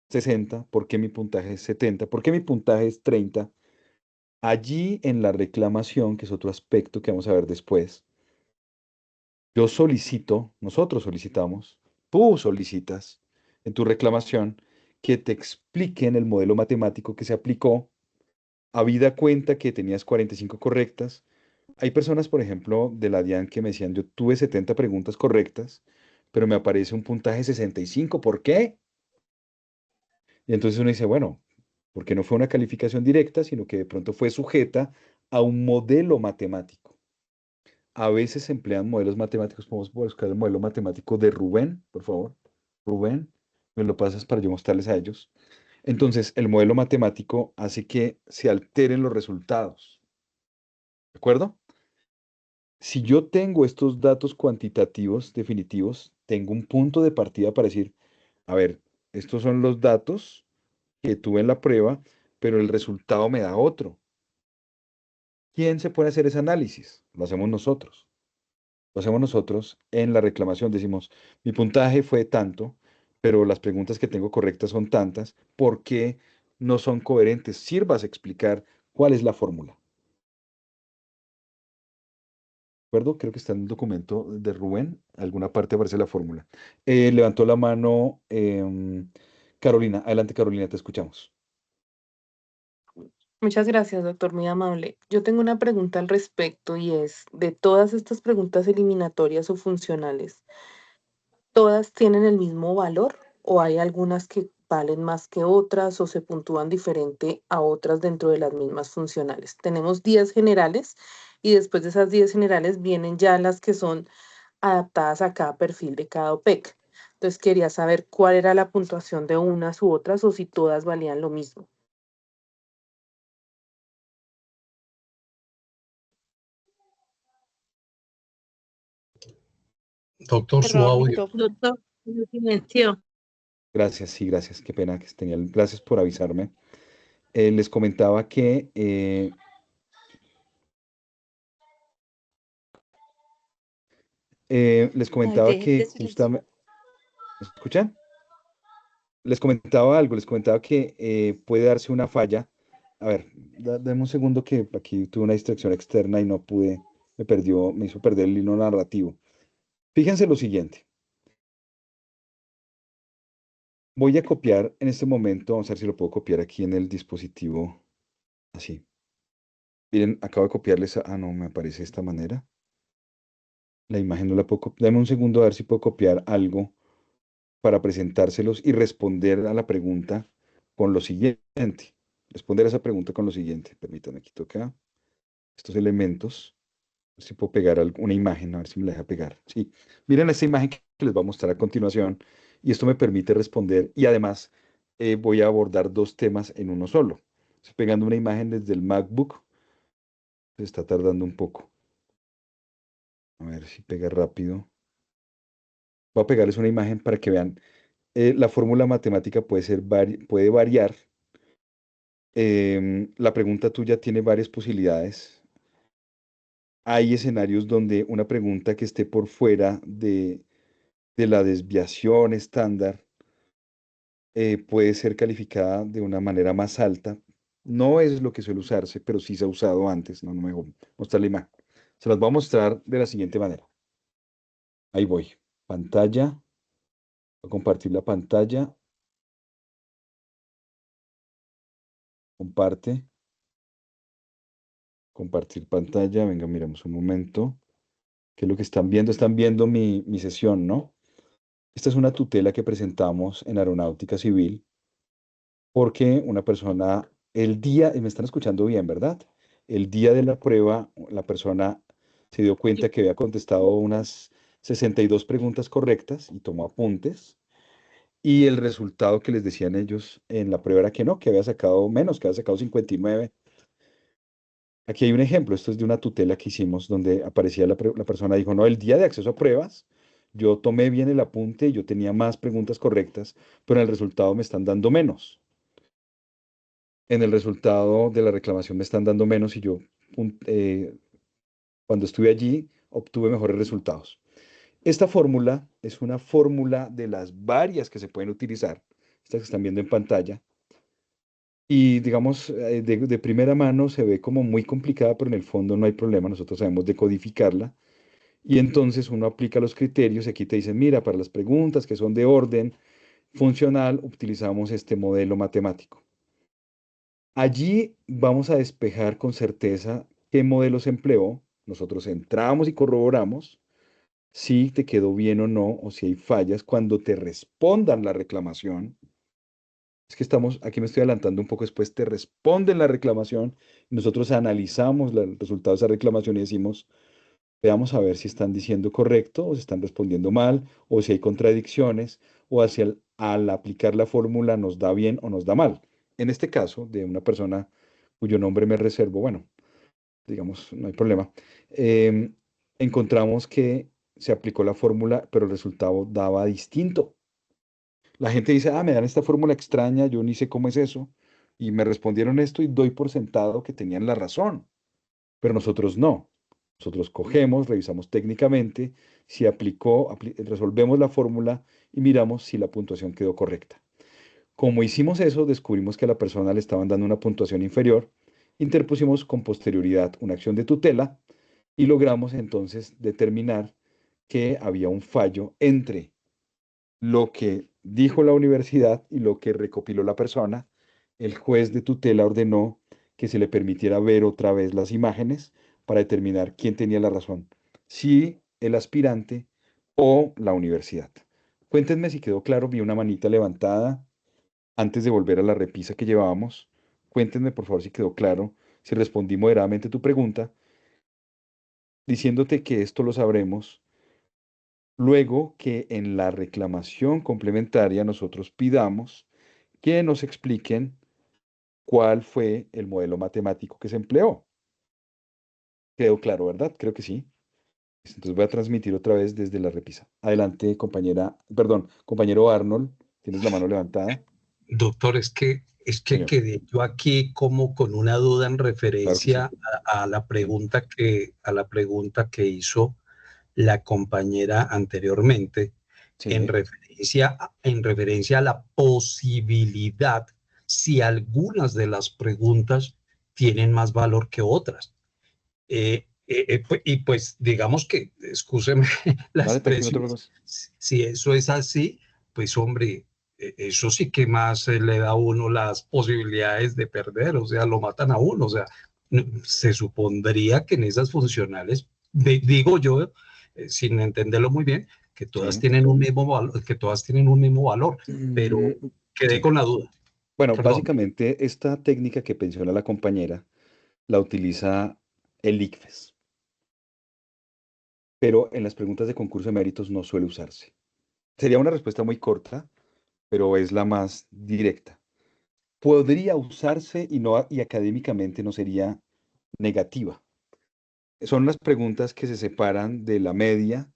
60? ¿Por qué mi puntaje es 70? ¿Por qué mi puntaje es 30? Allí en la reclamación, que es otro aspecto que vamos a ver después, yo solicito, nosotros solicitamos, tú solicitas en tu reclamación que te expliquen el modelo matemático que se aplicó, habida cuenta que tenías 45 correctas. Hay personas, por ejemplo, de la DIAN que me decían, yo tuve 70 preguntas correctas, pero me aparece un puntaje 65. ¿Por qué? Y entonces uno dice, bueno, porque no fue una calificación directa, sino que de pronto fue sujeta a un modelo matemático. A veces se emplean modelos matemáticos. Podemos buscar el modelo matemático de Rubén, por favor. Rubén, me lo pasas para yo mostrarles a ellos. Entonces, el modelo matemático hace que se alteren los resultados. ¿De acuerdo? Si yo tengo estos datos cuantitativos definitivos, tengo un punto de partida para decir, a ver, estos son los datos que tuve en la prueba, pero el resultado me da otro. ¿Quién se puede hacer ese análisis? Lo hacemos nosotros. Lo hacemos nosotros en la reclamación. Decimos, mi puntaje fue tanto, pero las preguntas que tengo correctas son tantas. ¿Por qué no son coherentes? Sirvas a explicar cuál es la fórmula. ¿De acuerdo? Creo que está en el documento de Rubén. Alguna parte aparece la fórmula. Levantó la mano Carolina. Adelante, Carolina, te escuchamos. Muchas gracias, doctor, muy amable. Yo tengo una pregunta al respecto y es, de todas estas preguntas eliminatorias o funcionales, ¿todas tienen el mismo valor o hay algunas que valen más que otras o se puntúan diferente a otras dentro de las mismas funcionales? Tenemos 10 generales y después de esas 10 generales vienen ya las que son adaptadas a cada perfil de cada OPEC. Entonces quería saber cuál era la puntuación de unas u otras o si todas valían lo mismo. Doctor, su Perdón, audio. micrófono. Doctor, lo silenció. Gracias, sí, gracias. Qué pena que tenía. Gracias por avisarme. Les comentaba que les Ay, comentaba dejen que de silenciar. justamente, ¿me escuchan? Les comentaba algo, les comentaba que puede darse una falla A ver, dame un segundo que aquí tuve una distracción externa y no pude, me hizo perder el hilo narrativo. Fíjense lo siguiente. Voy a copiar en este momento, vamos a ver si lo puedo copiar aquí en el dispositivo, así. Miren, acabo de copiarles, no, me aparece de esta manera. La imagen no la puedo copiar. Dame un segundo a ver si puedo copiar algo para presentárselos y responder a la pregunta con lo siguiente. Responder a esa pregunta con lo siguiente. Permítanme, quito acá estos elementos. A ver si puedo pegar una imagen, a ver si me la deja pegar. Sí, miren esta imagen que les voy a mostrar a continuación y esto me permite responder y además voy a abordar dos temas en uno solo. Estoy pegando una imagen desde el MacBook. Se está tardando un poco. A ver si pega rápido. Voy a pegarles una imagen para que vean. La fórmula matemática puede variar. La pregunta tuya tiene varias posibilidades. Hay escenarios donde una pregunta que esté por fuera de la desviación estándar puede ser calificada de una manera más alta. No es lo que suele usarse, pero sí se ha usado antes. No me voy a mostrar la imagen. Se las voy a mostrar de la siguiente manera. Ahí voy. Pantalla. Voy a compartir la pantalla. Comparte. Compartir pantalla. Venga, miramos un momento. ¿Qué es lo que están viendo? Están viendo mi sesión, ¿no? Esta es una tutela que presentamos en Aeronáutica Civil porque una persona, me están escuchando bien, ¿verdad? El día de la prueba, la persona se dio cuenta que había contestado unas 62 preguntas correctas y tomó apuntes. Y el resultado que les decían ellos en la prueba era que no, que había sacado menos, que había sacado 59. Aquí hay un ejemplo, esto es de una tutela que hicimos donde aparecía la persona, dijo, no, el día de acceso a pruebas, yo tomé bien el apunte, yo tenía más preguntas correctas, pero en el resultado me están dando menos. En el resultado de la reclamación me están dando menos y yo, cuando estuve allí, obtuve mejores resultados. Esta fórmula es una fórmula de las varias que se pueden utilizar, estas que están viendo en pantalla, y digamos, de primera mano se ve como muy complicada, pero en el fondo no hay problema, nosotros sabemos decodificarla. Y entonces uno aplica los criterios y aquí te dicen, mira, para las preguntas que son de orden funcional, utilizamos este modelo matemático. Allí vamos a despejar con certeza qué modelo se empleó. Nosotros entramos y corroboramos si te quedó bien o no, o si hay fallas. Cuando te respondan la reclamación, es que aquí me estoy adelantando un poco después, te responden la reclamación, y nosotros analizamos el resultado de esa reclamación y decimos, veamos a ver si están diciendo correcto o si están respondiendo mal o si hay contradicciones o si al aplicar la fórmula nos da bien o nos da mal. En este caso, de una persona cuyo nombre me reservo, bueno, digamos, no hay problema, em, encontramos que se aplicó la fórmula, pero el resultado daba distinto. La gente dice, me dan esta fórmula extraña, yo ni sé cómo es eso, y me respondieron esto y doy por sentado que tenían la razón, pero nosotros no. Nosotros cogemos, revisamos técnicamente si resolvemos la fórmula y miramos si la puntuación quedó correcta. Como hicimos eso, descubrimos que a la persona le estaban dando una puntuación inferior, interpusimos con posterioridad una acción de tutela y logramos entonces determinar que había un fallo entre lo que dijo la universidad y lo que recopiló la persona. El juez de tutela ordenó que se le permitiera ver otra vez las imágenes para determinar quién tenía la razón, si el aspirante o la universidad. Cuéntenme si quedó claro, vi una manita levantada antes de volver a la repisa que llevábamos. Cuéntenme por favor si quedó claro, si respondí moderadamente tu pregunta, diciéndote que esto lo sabremos luego que en la reclamación complementaria nosotros pidamos que nos expliquen cuál fue el modelo matemático que se empleó. Quedó claro, ¿verdad? Creo que sí. Entonces voy a transmitir otra vez desde la repisa. Adelante, compañero Arnold, tienes la mano levantada. Doctor, es que Señor, quedé yo aquí como con una duda en claro que sí. referencia a la pregunta que hizo la compañera anteriormente Sí, en referencia a la posibilidad si algunas de las preguntas tienen más valor que otras. Y pues digamos que, excúseme la Vale, tranquilo, no te expresión, preocupes. si eso es así, pues hombre, eso sí que más le da a uno las posibilidades de perder, o sea, lo matan a uno, o sea, se supondría que en esas funcionales, digo yo, sin entenderlo muy bien, que todas Sí. tienen un mismo valor, que todas tienen un mismo valor, pero quedé Sí. con la duda. Bueno, Perdón. básicamente esta técnica que menciona la compañera la utiliza el ICFES, pero en las preguntas de concurso de méritos no suele usarse. Sería una respuesta muy corta, pero es la más directa. Podría usarse y académicamente no sería negativa. Son las preguntas que se separan de la media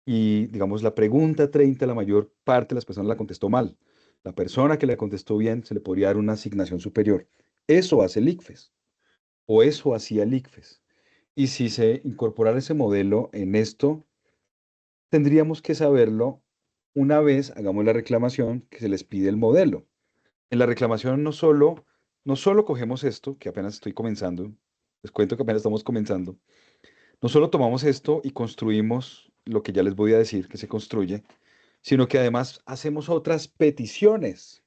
y, digamos, la pregunta 30, la mayor parte de las personas la contestó mal. La persona que la contestó bien se le podría dar una asignación superior. Eso hace el ICFES o eso hacía el ICFES. Y si se incorporara ese modelo en esto, tendríamos que saberlo una vez hagamos la reclamación que se les pide el modelo. En la reclamación no solo cogemos esto, que apenas estoy comenzando, les cuento que apenas estamos comenzando, no solo tomamos esto y construimos lo que ya les voy a decir que se construye, sino que además hacemos otras peticiones,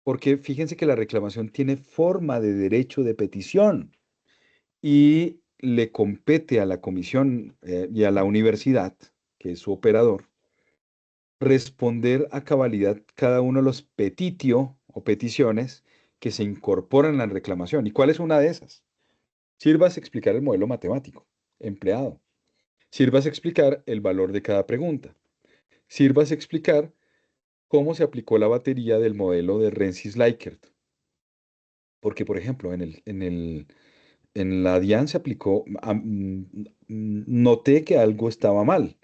porque fíjense que la reclamación tiene forma de derecho de petición y le compete a la comisión y a la universidad, que es su operador, responder a cabalidad cada uno de los petitio o peticiones que se incorporan en la reclamación. ¿Y cuál es una de esas? Sírvase explicar el modelo matemático empleado. Sírvase explicar el valor de cada pregunta. Sírvase explicar cómo se aplicó la batería del modelo de Rensis-Likert. Porque, por ejemplo, en la DIAN se aplicó, noté que algo estaba mal,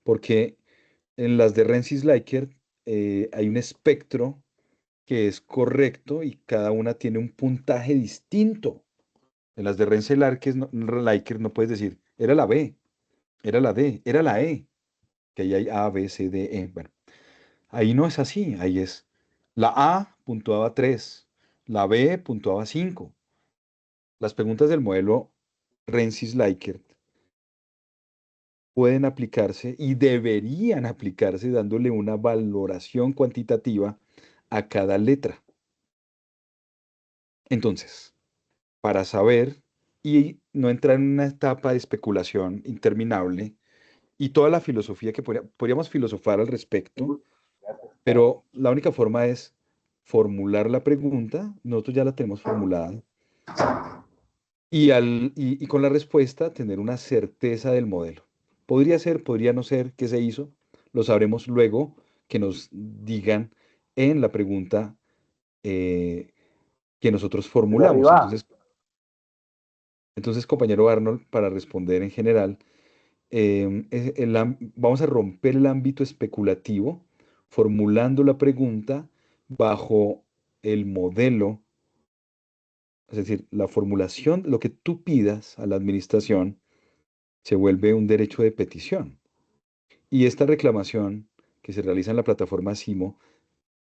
porque en las de Rensis-Likert hay un espectro que es correcto y cada una tiene un puntaje distinto. En las de Rensis-Likert no puedes decir, era la B, era la D, era la E, que ahí hay A, B, C, D, E. Bueno, ahí no es así, ahí es la A puntuaba 3, la B puntuaba 5. Las preguntas del modelo Rensis-Likert pueden aplicarse y deberían aplicarse dándole una valoración cuantitativa a cada letra. Entonces, para saber y no entrar en una etapa de especulación interminable y toda la filosofía que podríamos filosofar al respecto, pero la única forma es formular la pregunta, nosotros ya la tenemos formulada, y con la respuesta tener una certeza del modelo. Podría ser, podría no ser, ¿qué se hizo? Lo sabremos luego que nos digan en la pregunta eh, que nosotros formulamos. Entonces, compañero Arnold, para responder en general, vamos a romper el ámbito especulativo formulando la pregunta bajo el modelo, es decir, la formulación, lo que tú pidas a la administración se vuelve un derecho de petición. Y esta reclamación que se realiza en la plataforma SIMO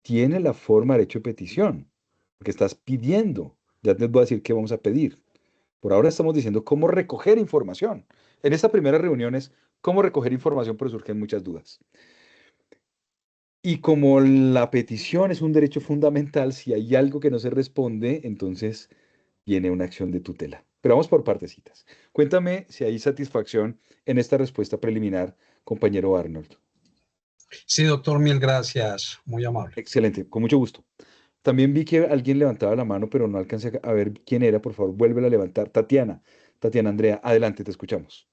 tiene la forma de derecho de petición, porque estás pidiendo. Ya les voy a decir qué vamos a pedir. Por ahora estamos diciendo cómo recoger información. En esta primera reunión es cómo recoger información, pero surgen muchas dudas. Y como la petición es un derecho fundamental, si hay algo que no se responde, entonces viene una acción de tutela. Pero vamos por partecitas. Cuéntame si hay satisfacción en esta respuesta preliminar, compañero Arnold. Sí, doctor, mil gracias, muy amable. Excelente, con mucho gusto. También vi que alguien levantaba la mano, pero no alcancé a ver quién era. Por favor, vuélvela a levantar. Tatiana Andrea, adelante, te escuchamos.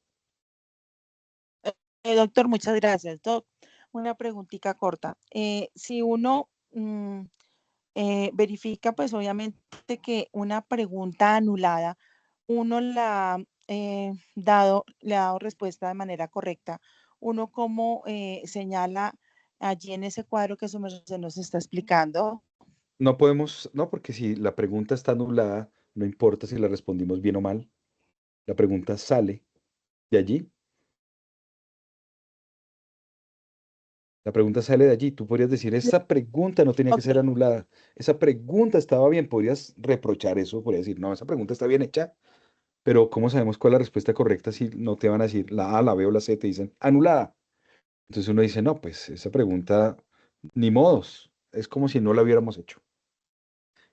Doctor, muchas gracias. Doc, una preguntita corta. Si uno verifica, pues obviamente que una pregunta anulada, uno le ha dado respuesta de manera correcta, uno como señala allí en ese cuadro que su merced nos está explicando. No podemos, no, porque si la pregunta está anulada, no importa si la respondimos bien o mal, la pregunta sale de allí. La pregunta sale de allí. Tú podrías decir, esa pregunta no tenía que Ok. ser anulada. Esa pregunta estaba bien. Podrías reprochar eso. Podrías decir, no, esa pregunta está bien hecha. Pero ¿cómo sabemos cuál es la respuesta correcta si no te van a decir la A, la B o la C? Te dicen anulada. Entonces uno dice, no, pues esa pregunta, ni modos. Es como si no la hubiéramos hecho.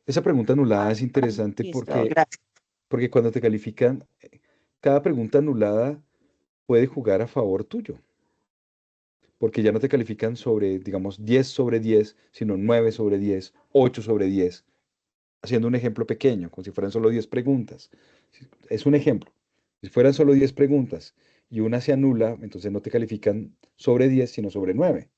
Esa pregunta anulada es interesante Listo, gracias. porque cuando te califican, cada pregunta anulada puede jugar a favor tuyo. Porque ya no te califican sobre, digamos, 10 sobre 10, sino 9 sobre 10, 8 sobre 10, haciendo un ejemplo pequeño, como si fueran solo 10 preguntas. Es un ejemplo. Si fueran solo 10 preguntas y una se anula, entonces no te califican sobre 10, sino sobre 9.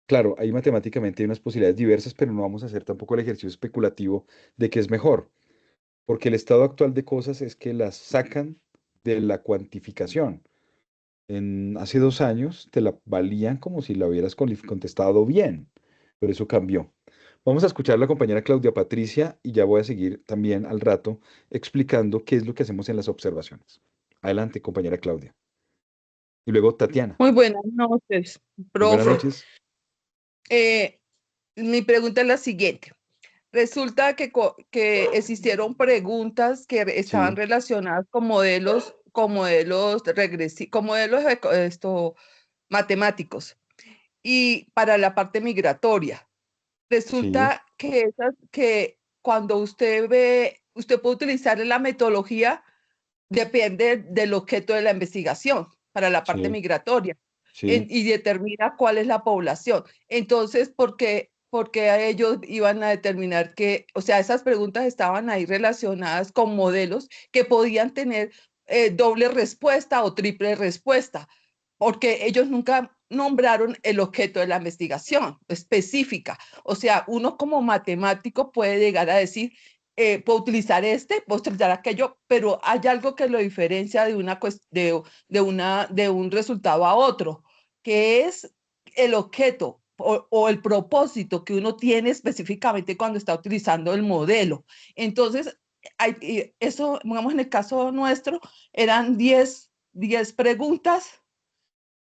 Claro, ahí matemáticamente hay unas posibilidades diversas, pero no vamos a hacer tampoco el ejercicio especulativo de qué es mejor, porque el estado actual de cosas es que las sacan de la cuantificación. Hace 2 años te la valían como si la hubieras contestado bien, pero eso cambió. Vamos a escuchar a la compañera Claudia Patricia y ya voy a seguir también al rato explicando qué es lo que hacemos en las observaciones. Adelante, compañera Claudia. Y luego Tatiana. Muy buenas noches, Muy buenas profe. noches. Mi pregunta es la siguiente. Resulta que existieron preguntas que estaban Sí, relacionadas con modelos regresivos, con modelos matemáticos y para la parte migratoria. sí, Resulta que cuando usted puede utilizar la metodología, depende del objeto de la investigación para la parte sí, migratoria sí, y determina cuál es la población. Entonces, porque a ellos iban a determinar o sea, esas preguntas estaban ahí relacionadas con modelos que podían tener doble respuesta o triple respuesta, porque ellos nunca nombraron el objeto de la investigación específica. O sea, uno como matemático puede llegar a decir, puedo utilizar puedo utilizar aquello, pero hay algo que lo diferencia de un resultado a otro, que es el objeto o el propósito que uno tiene específicamente cuando está utilizando el modelo. Entonces, eso, digamos, en el caso nuestro, eran 10 preguntas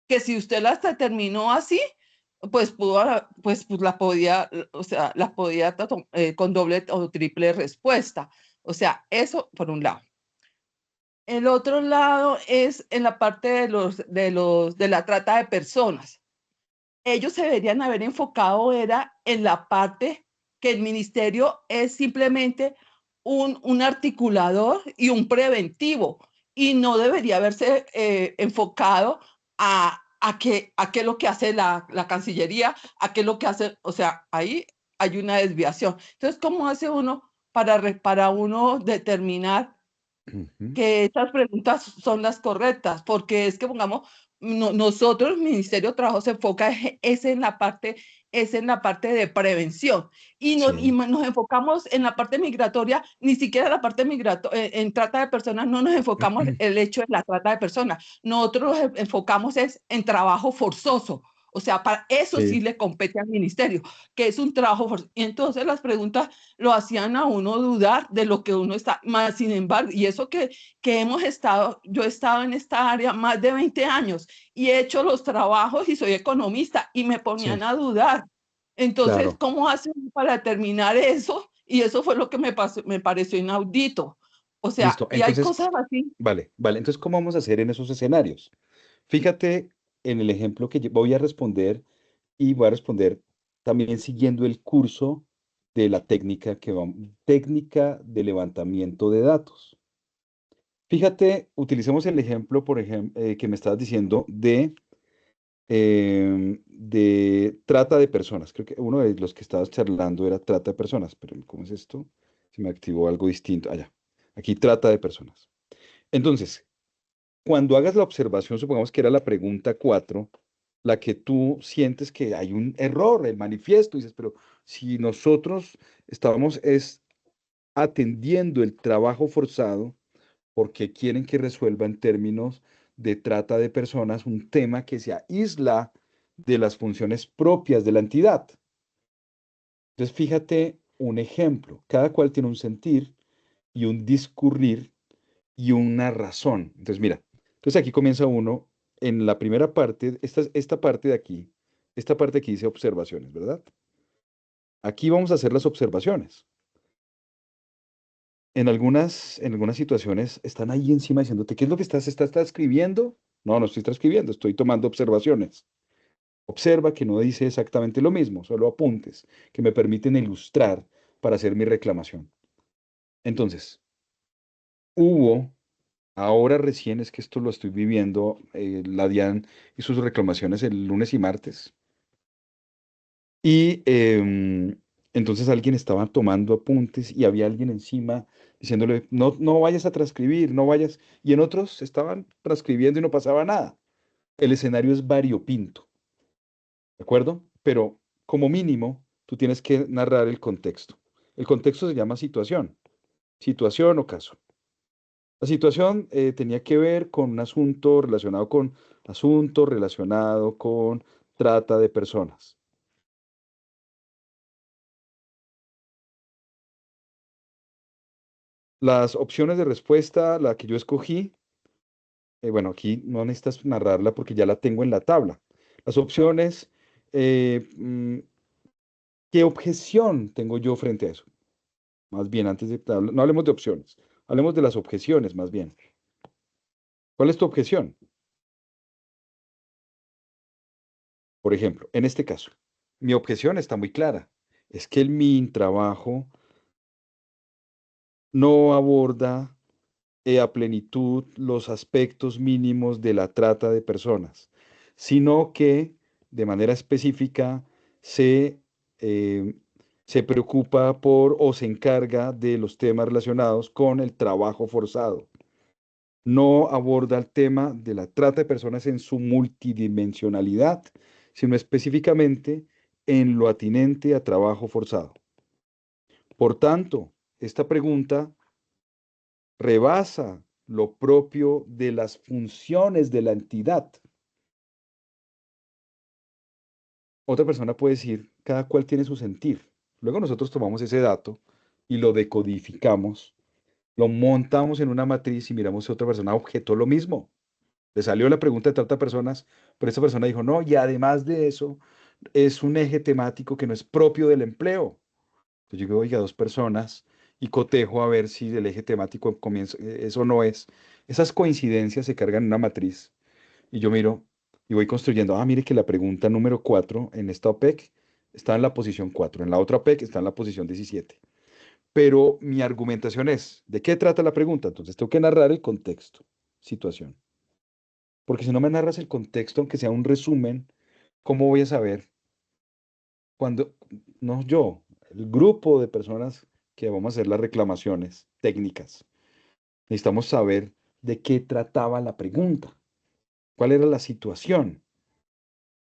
que si usted las determinó así, pues las podía, o sea, las podía con doble o triple respuesta. O sea, eso por un lado. El otro lado es en la parte de la trata de personas. Ellos se deberían haber enfocado era en la parte que el ministerio es simplemente un articulador y un preventivo y no debería haberse enfocado a qué es lo que hace la Cancillería, a qué es lo que hace, o sea, ahí hay una desviación. Entonces, ¿cómo hace uno para uno determinar ujú, que estas preguntas son las correctas? Porque es que, pongamos, nosotros, el Ministerio de Trabajo se enfoca es en la parte de prevención sí, nos enfocamos en la parte migratoria, ni siquiera la parte migratoria, en trata de personas no nos enfocamos el hecho de la trata de personas, nosotros nos enfocamos es en trabajo forzoso. O sea, para eso sí sí, le compete al ministerio, que es un trabajo forzoso. Y entonces las preguntas lo hacían a uno dudar de lo que uno está, más sin embargo, y eso que yo he estado en esta área más de 20 años y he hecho los trabajos y soy economista y me ponían sí, a dudar. Entonces, claro. ¿cómo hacen para terminar eso? Y eso fue lo que me pareció inaudito. O sea, Listo. y hay Entonces, cosas así. vale, vale. Entonces, ¿cómo vamos a hacer en esos escenarios? Fíjate en el ejemplo que voy a responder y voy a responder también siguiendo el curso de la técnica técnica de levantamiento de datos. Fíjate, utilicemos el ejemplo, por ejemplo, que me estabas diciendo de trata de personas. Creo que uno de los que estabas charlando era trata de personas, pero ¿cómo es esto? Se me activó algo distinto. Allá. Aquí trata de personas. Entonces, cuando hagas la observación, supongamos que era la pregunta 4, la que tú sientes que hay un error, el manifiesto, dices, pero si nosotros estábamos atendiendo el trabajo forzado, porque quieren que resuelva en términos de trata de personas un tema que se aísla de las funciones propias de la entidad. Entonces, fíjate un ejemplo, cada cual tiene un sentir y un discurrir y una razón. Entonces, mira, entonces aquí comienza uno en la primera parte, esta parte de aquí, esta parte aquí dice observaciones, ¿verdad? Aquí vamos a hacer las observaciones. En algunas situaciones están ahí encima diciéndote, ¿qué es lo que estás transcribiendo? No, no estoy transcribiendo, estoy tomando observaciones. Observa que no dice exactamente lo mismo, solo apuntes que me permiten ilustrar para hacer mi reclamación. Entonces, hubo, ahora recién es que esto lo estoy viviendo, la DIAN y sus reclamaciones el lunes y martes. Y entonces alguien estaba tomando apuntes y había alguien encima diciéndole, no, no vayas a transcribir, no vayas. Y en otros estaban transcribiendo y no pasaba nada. El escenario es variopinto, ¿de acuerdo? Pero como mínimo, tú tienes que narrar el contexto. El contexto se llama situación o caso. La situación tenía que ver con un asunto relacionado con trata de personas. Las opciones de respuesta, la que yo escogí, bueno, aquí no necesitas narrarla porque ya la tengo en la tabla. Las opciones, eh, mm, ¿qué objeción tengo yo frente a eso? Más bien, antes de, no hablemos de opciones, hablemos de las objeciones más bien. ¿Cuál es tu objeción? Por ejemplo, en este caso, mi objeción está muy clara. Es que mi trabajo no aborda a plenitud los aspectos mínimos de la trata de personas, sino que de manera específica se, eh, se preocupa por o se encarga de los temas relacionados con el trabajo forzado. No aborda el tema de la trata de personas en su multidimensionalidad, sino específicamente en lo atinente a trabajo forzado. Por tanto, esta pregunta rebasa lo propio de las funciones de la entidad. Otra persona puede decir, cada cual tiene su sentir. Luego nosotros tomamos ese dato y lo decodificamos, lo montamos en una matriz y miramos si otra persona objetó lo mismo. Le salió la pregunta de trata de personas, pero esta persona dijo, no, y además de eso, es un eje temático que no es propio del empleo. Entonces yo digo, oiga, dos personas y cotejo a ver si el eje temático comienza, eso no es. Esas coincidencias se cargan en una matriz y yo miro y voy construyendo. Ah, mire que la pregunta número 4 en esta OPEC está en la posición 4, en la otra OPEC está en la posición 17. Pero mi argumentación es, ¿de qué trata la pregunta? Entonces tengo que narrar el contexto, situación. Porque si no me narras el contexto, aunque sea un resumen, ¿cómo voy a saber cuando, no yo, el grupo de personas que vamos a hacer las reclamaciones técnicas? Necesitamos saber de qué trataba la pregunta, cuál era la situación,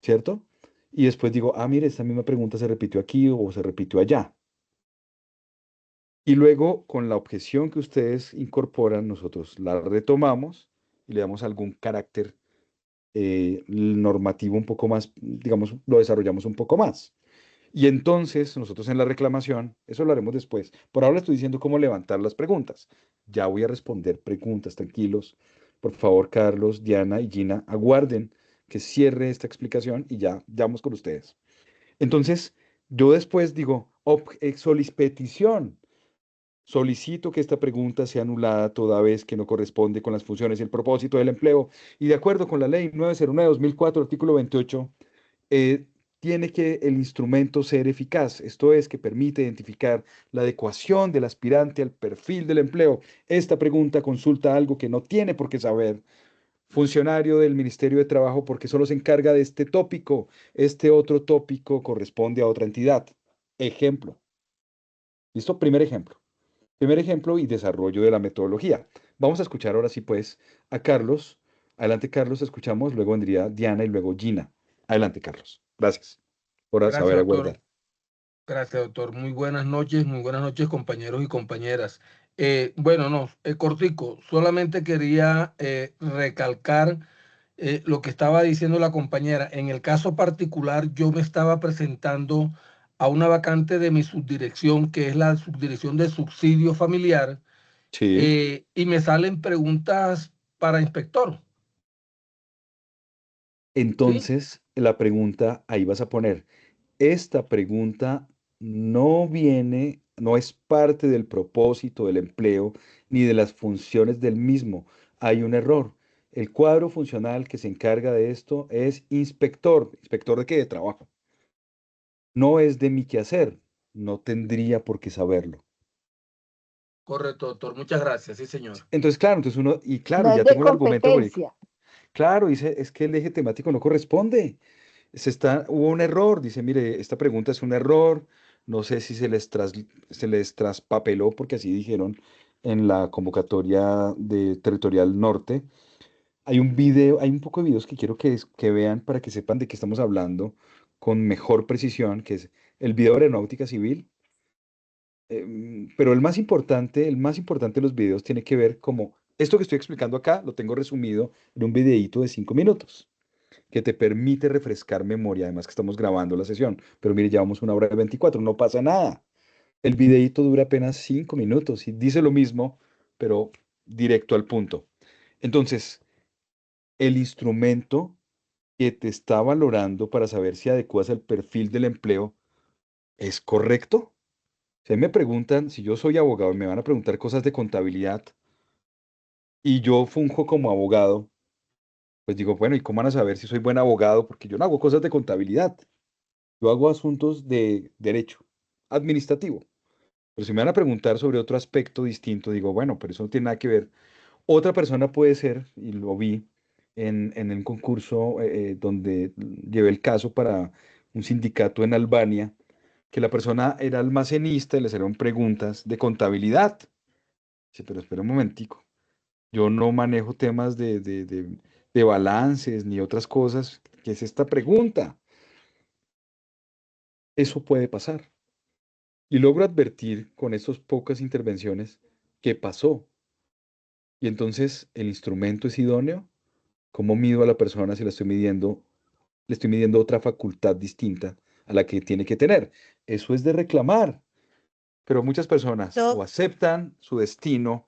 ¿cierto? Y después digo, ah, mire, esta misma pregunta se repitió aquí o se repitió allá. Y luego, con la objeción que ustedes incorporan, nosotros la retomamos y le damos algún carácter normativo un poco más, digamos, lo desarrollamos un poco más. Y entonces nosotros en la reclamación, eso lo haremos después. Por ahora estoy diciendo cómo levantar las preguntas. Ya voy a responder preguntas, tranquilos. Por favor, Carlos, Diana y Gina, aguarden que cierre esta explicación y ya vamos con ustedes. Entonces, yo después digo, petición. Solicito que esta pregunta sea anulada toda vez que no corresponde con las funciones y el propósito del empleo. Y de acuerdo con la ley 909/2004, artículo 28, eh, tiene que el instrumento ser eficaz. Esto es, que permite identificar la adecuación del aspirante al perfil del empleo. Esta pregunta consulta algo que no tiene por qué saber funcionario del Ministerio de Trabajo porque solo se encarga de este tópico. Este otro tópico corresponde a otra entidad. Ejemplo. ¿Listo? Primer ejemplo. Primer ejemplo y desarrollo de la metodología. Vamos a escuchar ahora sí pues a Carlos. Adelante, Carlos, escuchamos. Luego vendría Diana y luego Gina. Adelante, Carlos. Gracias por Gracias, saber doctor. aguardar. Gracias, doctor. Muy buenas noches, compañeros y compañeras. Bueno, no, cortico, solamente quería recalcar lo que estaba diciendo la compañera. En el caso particular, yo me estaba presentando a una vacante de mi subdirección, que es la subdirección de subsidio familiar, Sí. y me salen preguntas para inspector. Entonces, la pregunta, ahí vas a poner, esta pregunta no es parte del propósito del empleo ni de las funciones del mismo. Hay un error. El cuadro funcional que se encarga de esto es inspector. ¿Inspector de qué? De trabajo. No es de mi quehacer. No tendría por qué saberlo. Correcto, doctor. Muchas gracias. Sí, señor. Entonces, claro, entonces uno, y claro, No es ya de tengo el argumento jurídico. competencia. Claro, dice, es que el eje temático no corresponde. Hubo un error, dice, mire, esta pregunta es un error, no sé si se les traspapeló, porque así dijeron en la convocatoria de Territorial Norte. Hay un video, hay un poco de videos que quiero que vean para que sepan de qué estamos hablando con mejor precisión, que es el video de aeronáutica civil. Pero el más importante de los videos tiene que ver como, esto que estoy explicando acá, lo tengo resumido en un videíto de 5 minutos que te permite refrescar memoria, además que estamos grabando la sesión. Pero mire, llevamos 1 hora y 24, no pasa nada. El videíto dura apenas 5 minutos y dice lo mismo, pero directo al punto. Entonces, el instrumento que te está valorando para saber si adecuas el perfil del empleo es correcto. Si me preguntan, si yo soy abogado y me van a preguntar cosas de contabilidad y yo funjo como abogado, pues digo, bueno, ¿y cómo van a saber si soy buen abogado? Porque yo no hago cosas de contabilidad. Yo hago asuntos de derecho administrativo. Pero si me van a preguntar sobre otro aspecto distinto, digo, bueno, pero eso no tiene nada que ver. Otra persona puede ser, y lo vi en un concurso donde llevé el caso para un sindicato en Albania, que la persona era almacenista y le hicieron preguntas de contabilidad. Dice, pero espera un momentico, yo no manejo temas de balances ni otras cosas. ¿Qué es esta pregunta? Eso puede pasar. Y logro advertir con estas pocas intervenciones qué pasó. Y entonces, ¿el instrumento es idóneo? ¿Cómo mido a la persona si la estoy midiendo? Le estoy midiendo otra facultad distinta a la que tiene que tener. Eso es de reclamar. Pero muchas personas o Doc, aceptan su destino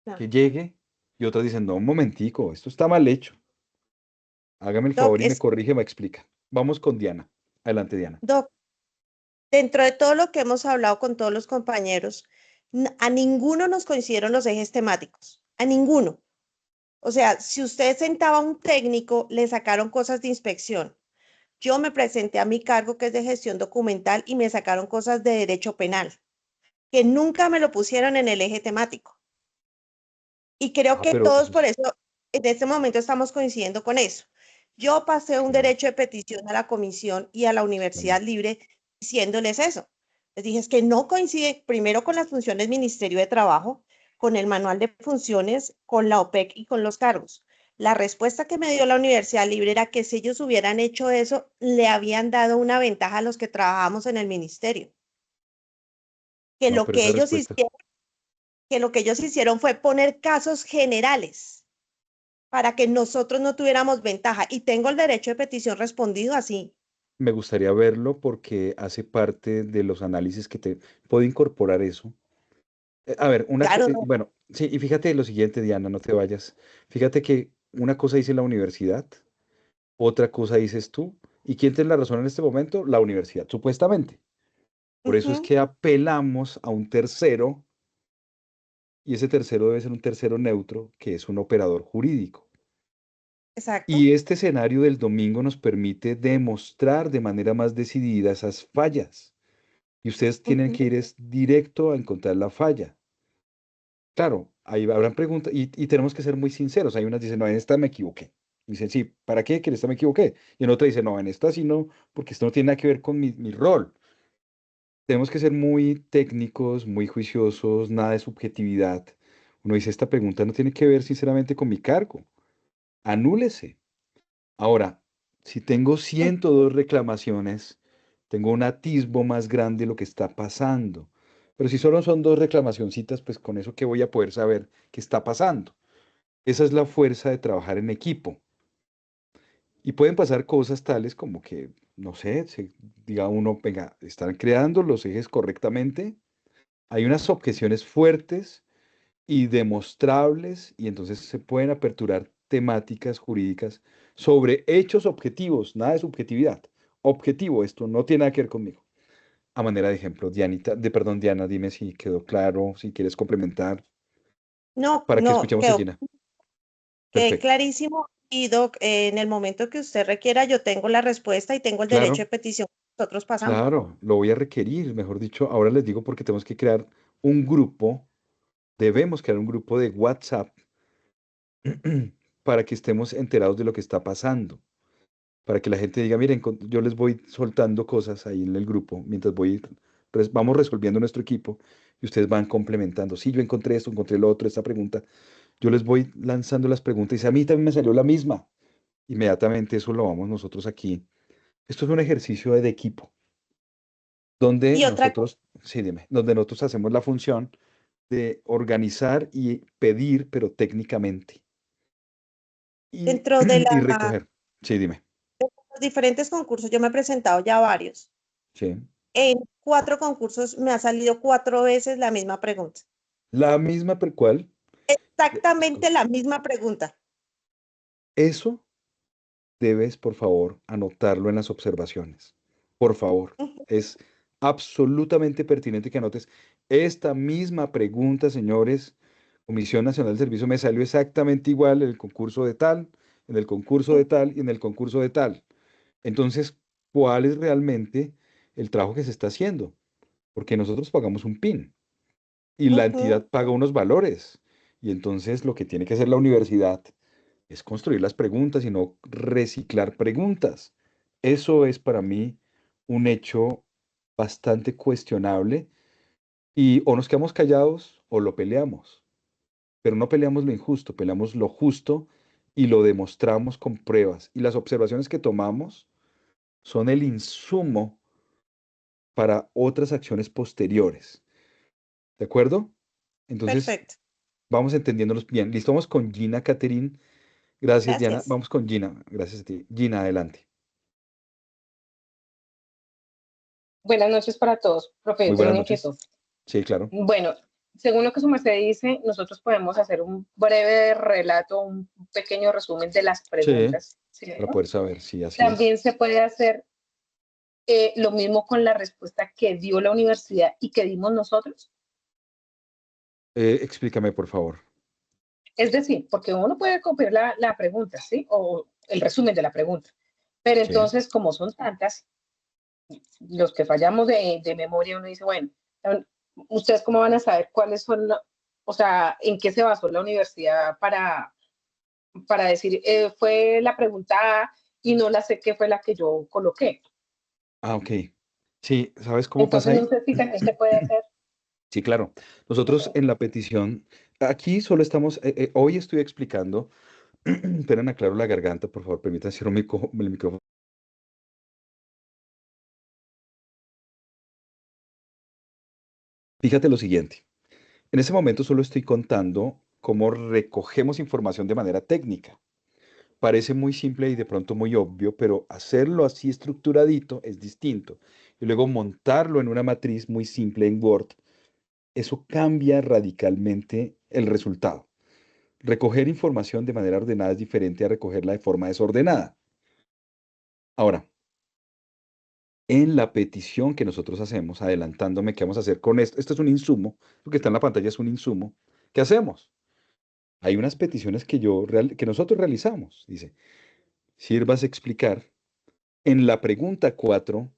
no. que llegue y otras dicen, no, un momentico, esto está mal hecho. Hágame el Doc, favor y me corrige, me explica. Vamos con Diana. Adelante, Diana. Doc, dentro de todo lo que hemos hablado con todos los compañeros, a ninguno nos coincidieron los ejes temáticos, a ninguno. O sea, si usted sentaba a un técnico, le sacaron cosas de inspección. Yo me presenté a mi cargo, que es de gestión documental, y me sacaron cosas de derecho penal, que nunca me lo pusieron en el eje temático. Y creo Ah, que pero todos eso por es... eso, en este momento estamos coincidiendo con eso. Yo pasé un Claro, derecho de petición a la comisión y a la claro. Universidad Libre diciéndoles eso. Les dije, es que no coincide primero con las funciones del Ministerio de Trabajo, con el manual de funciones, con la OPEC y con los cargos. La respuesta que me dio la Universidad Libre era que si ellos hubieran hecho eso, le habían dado una ventaja a los que trabajamos en el ministerio. Que No, lo pero que esa ellos respuesta hicieron, que lo que ellos hicieron fue poner casos generales para que nosotros no tuviéramos ventaja. Y tengo el derecho de petición respondido así. me gustaría verlo porque hace parte de los análisis que te puedo incorporar eso. A ver, Claro, no. bueno, sí, y fíjate lo siguiente, Diana, no te vayas. Fíjate que una cosa dice la universidad, otra cosa dices tú. ¿Y quién tiene la razón en este momento? La universidad, supuestamente. Por eso es Ujú, que apelamos a un tercero y ese tercero debe ser un tercero neutro, que es un operador jurídico. exacto. Y este escenario del domingo nos permite demostrar de manera más decidida esas fallas. Y ustedes tienen Ujú, que ir es directo a encontrar la falla. Claro, ahí habrán preguntas y tenemos que ser muy sinceros. Hay unas que dicen, no, en esta me equivoqué. Dicen, sí, ¿para qué? Que en esta me equivoqué. Y en otra dice, no, en esta sí no, porque esto no tiene nada que ver con mi rol. Tenemos que ser muy técnicos, muy juiciosos, nada de subjetividad. Uno dice, esta pregunta no tiene que ver sinceramente con mi cargo. Anúlese. Ahora, si tengo ujú. 102 reclamaciones, tengo un atisbo más grande de lo que está pasando. Pero si solo son 2 reclamacioncitas, pues con eso que voy a poder saber qué está pasando. Esa es la fuerza de trabajar en equipo. Y pueden pasar cosas tales como que, no sé, diga uno, venga, están creando los ejes correctamente, hay unas objeciones fuertes y demostrables y entonces se pueden aperturar temáticas jurídicas sobre hechos objetivos, nada de subjetividad. Objetivo, esto no tiene nada que ver conmigo. A manera de ejemplo, Diana, dime si quedó claro, si quieres complementar, No, para que no, escuchemos a Gina. quedé Perfecto. clarísimo. Y Doc, en el momento que usted requiera, yo tengo la respuesta y tengo el derecho Claro, de petición que nosotros pasamos. claro, lo voy a requerir, mejor dicho, ahora les digo porque tenemos que crear un grupo, debemos crear un grupo de WhatsApp para que estemos enterados de lo que está pasando, para que la gente diga, miren, yo les voy soltando cosas ahí en el grupo, mientras vamos resolviendo nuestro equipo y ustedes van complementando. Sí, yo encontré esto, encontré lo otro, esta pregunta. Yo les voy lanzando las preguntas y dice, a mí también me salió la misma. Inmediatamente eso lo vamos nosotros aquí. Esto es un ejercicio de equipo, donde Y otra, nosotros, sí, dime, donde nosotros hacemos la función de organizar y pedir, pero técnicamente, y, dentro de y los recoger. Sí, dime. diferentes concursos, yo me he presentado ya a varios. Sí. En 4 concursos me ha salido 4 veces la misma pregunta. La misma per cual. Exactamente la misma pregunta. Eso debes, por favor, anotarlo en las observaciones. Por favor. Ujú. Es absolutamente pertinente que anotes esta misma pregunta, señores. Comisión Nacional del Servicio me salió exactamente igual en el concurso de tal, en el concurso de tal y en el concurso de tal. Entonces, ¿cuál es realmente el trabajo que se está haciendo? Porque nosotros pagamos un PIN y la Ujú. entidad paga unos valores. Y entonces lo que tiene que hacer la universidad es construir las preguntas y no reciclar preguntas. Eso es para mí un hecho bastante cuestionable y o nos quedamos callados o lo peleamos, pero no peleamos lo injusto, peleamos lo justo y lo demostramos con pruebas. Y las observaciones que tomamos son el insumo para otras acciones posteriores. ¿De acuerdo? Entonces, Perfecto. vamos entendiéndolos bien. Listo, vamos con Gina Caterín. Gracias, Diana. Gracias. Vamos con Gina. Gracias a ti. Gina, adelante. Buenas noches para todos. Profe, Muy yo tengo buenas una noches. inquietud. Sí, claro. Bueno, según lo que su merced dice, nosotros podemos hacer un breve relato, un pequeño resumen de las Sí, preguntas, para ¿cierto? poder saber, sí, así es. También se puede hacer lo mismo con la respuesta que dio la universidad y que dimos nosotros. Explícame, por favor. Es decir, porque uno puede copiar la pregunta, ¿sí? O el resumen de la pregunta. Pero Sí. entonces, como son tantas, los que fallamos de memoria, uno dice, bueno, ¿ustedes cómo van a saber cuáles son, o sea, en qué se basó la universidad para decir, fue la pregunta A y no la sé qué fue la que yo coloqué? Ah, ok. Sí, ¿sabes cómo pasa Entonces, no ahí? sé si también se puede hacer. Sí, claro. Nosotros en la petición, aquí solo estamos, hoy estoy explicando, esperen, aclaro la garganta, por favor, permítanme cierro el micrófono. Fíjate lo siguiente. En ese momento solo estoy contando cómo recogemos información de manera técnica. Parece muy simple y de pronto muy obvio, pero hacerlo así estructuradito es distinto. Y luego montarlo en una matriz muy simple en Word, eso cambia radicalmente el resultado. Recoger información de manera ordenada es diferente a recogerla de forma desordenada. Ahora, en la petición que nosotros hacemos, adelantándome, ¿qué vamos a hacer con esto? Esto es un insumo, lo que está en la pantalla es un insumo. ¿Qué hacemos? Hay unas peticiones que nosotros realizamos. Dice, sirvas explicar en la pregunta 4,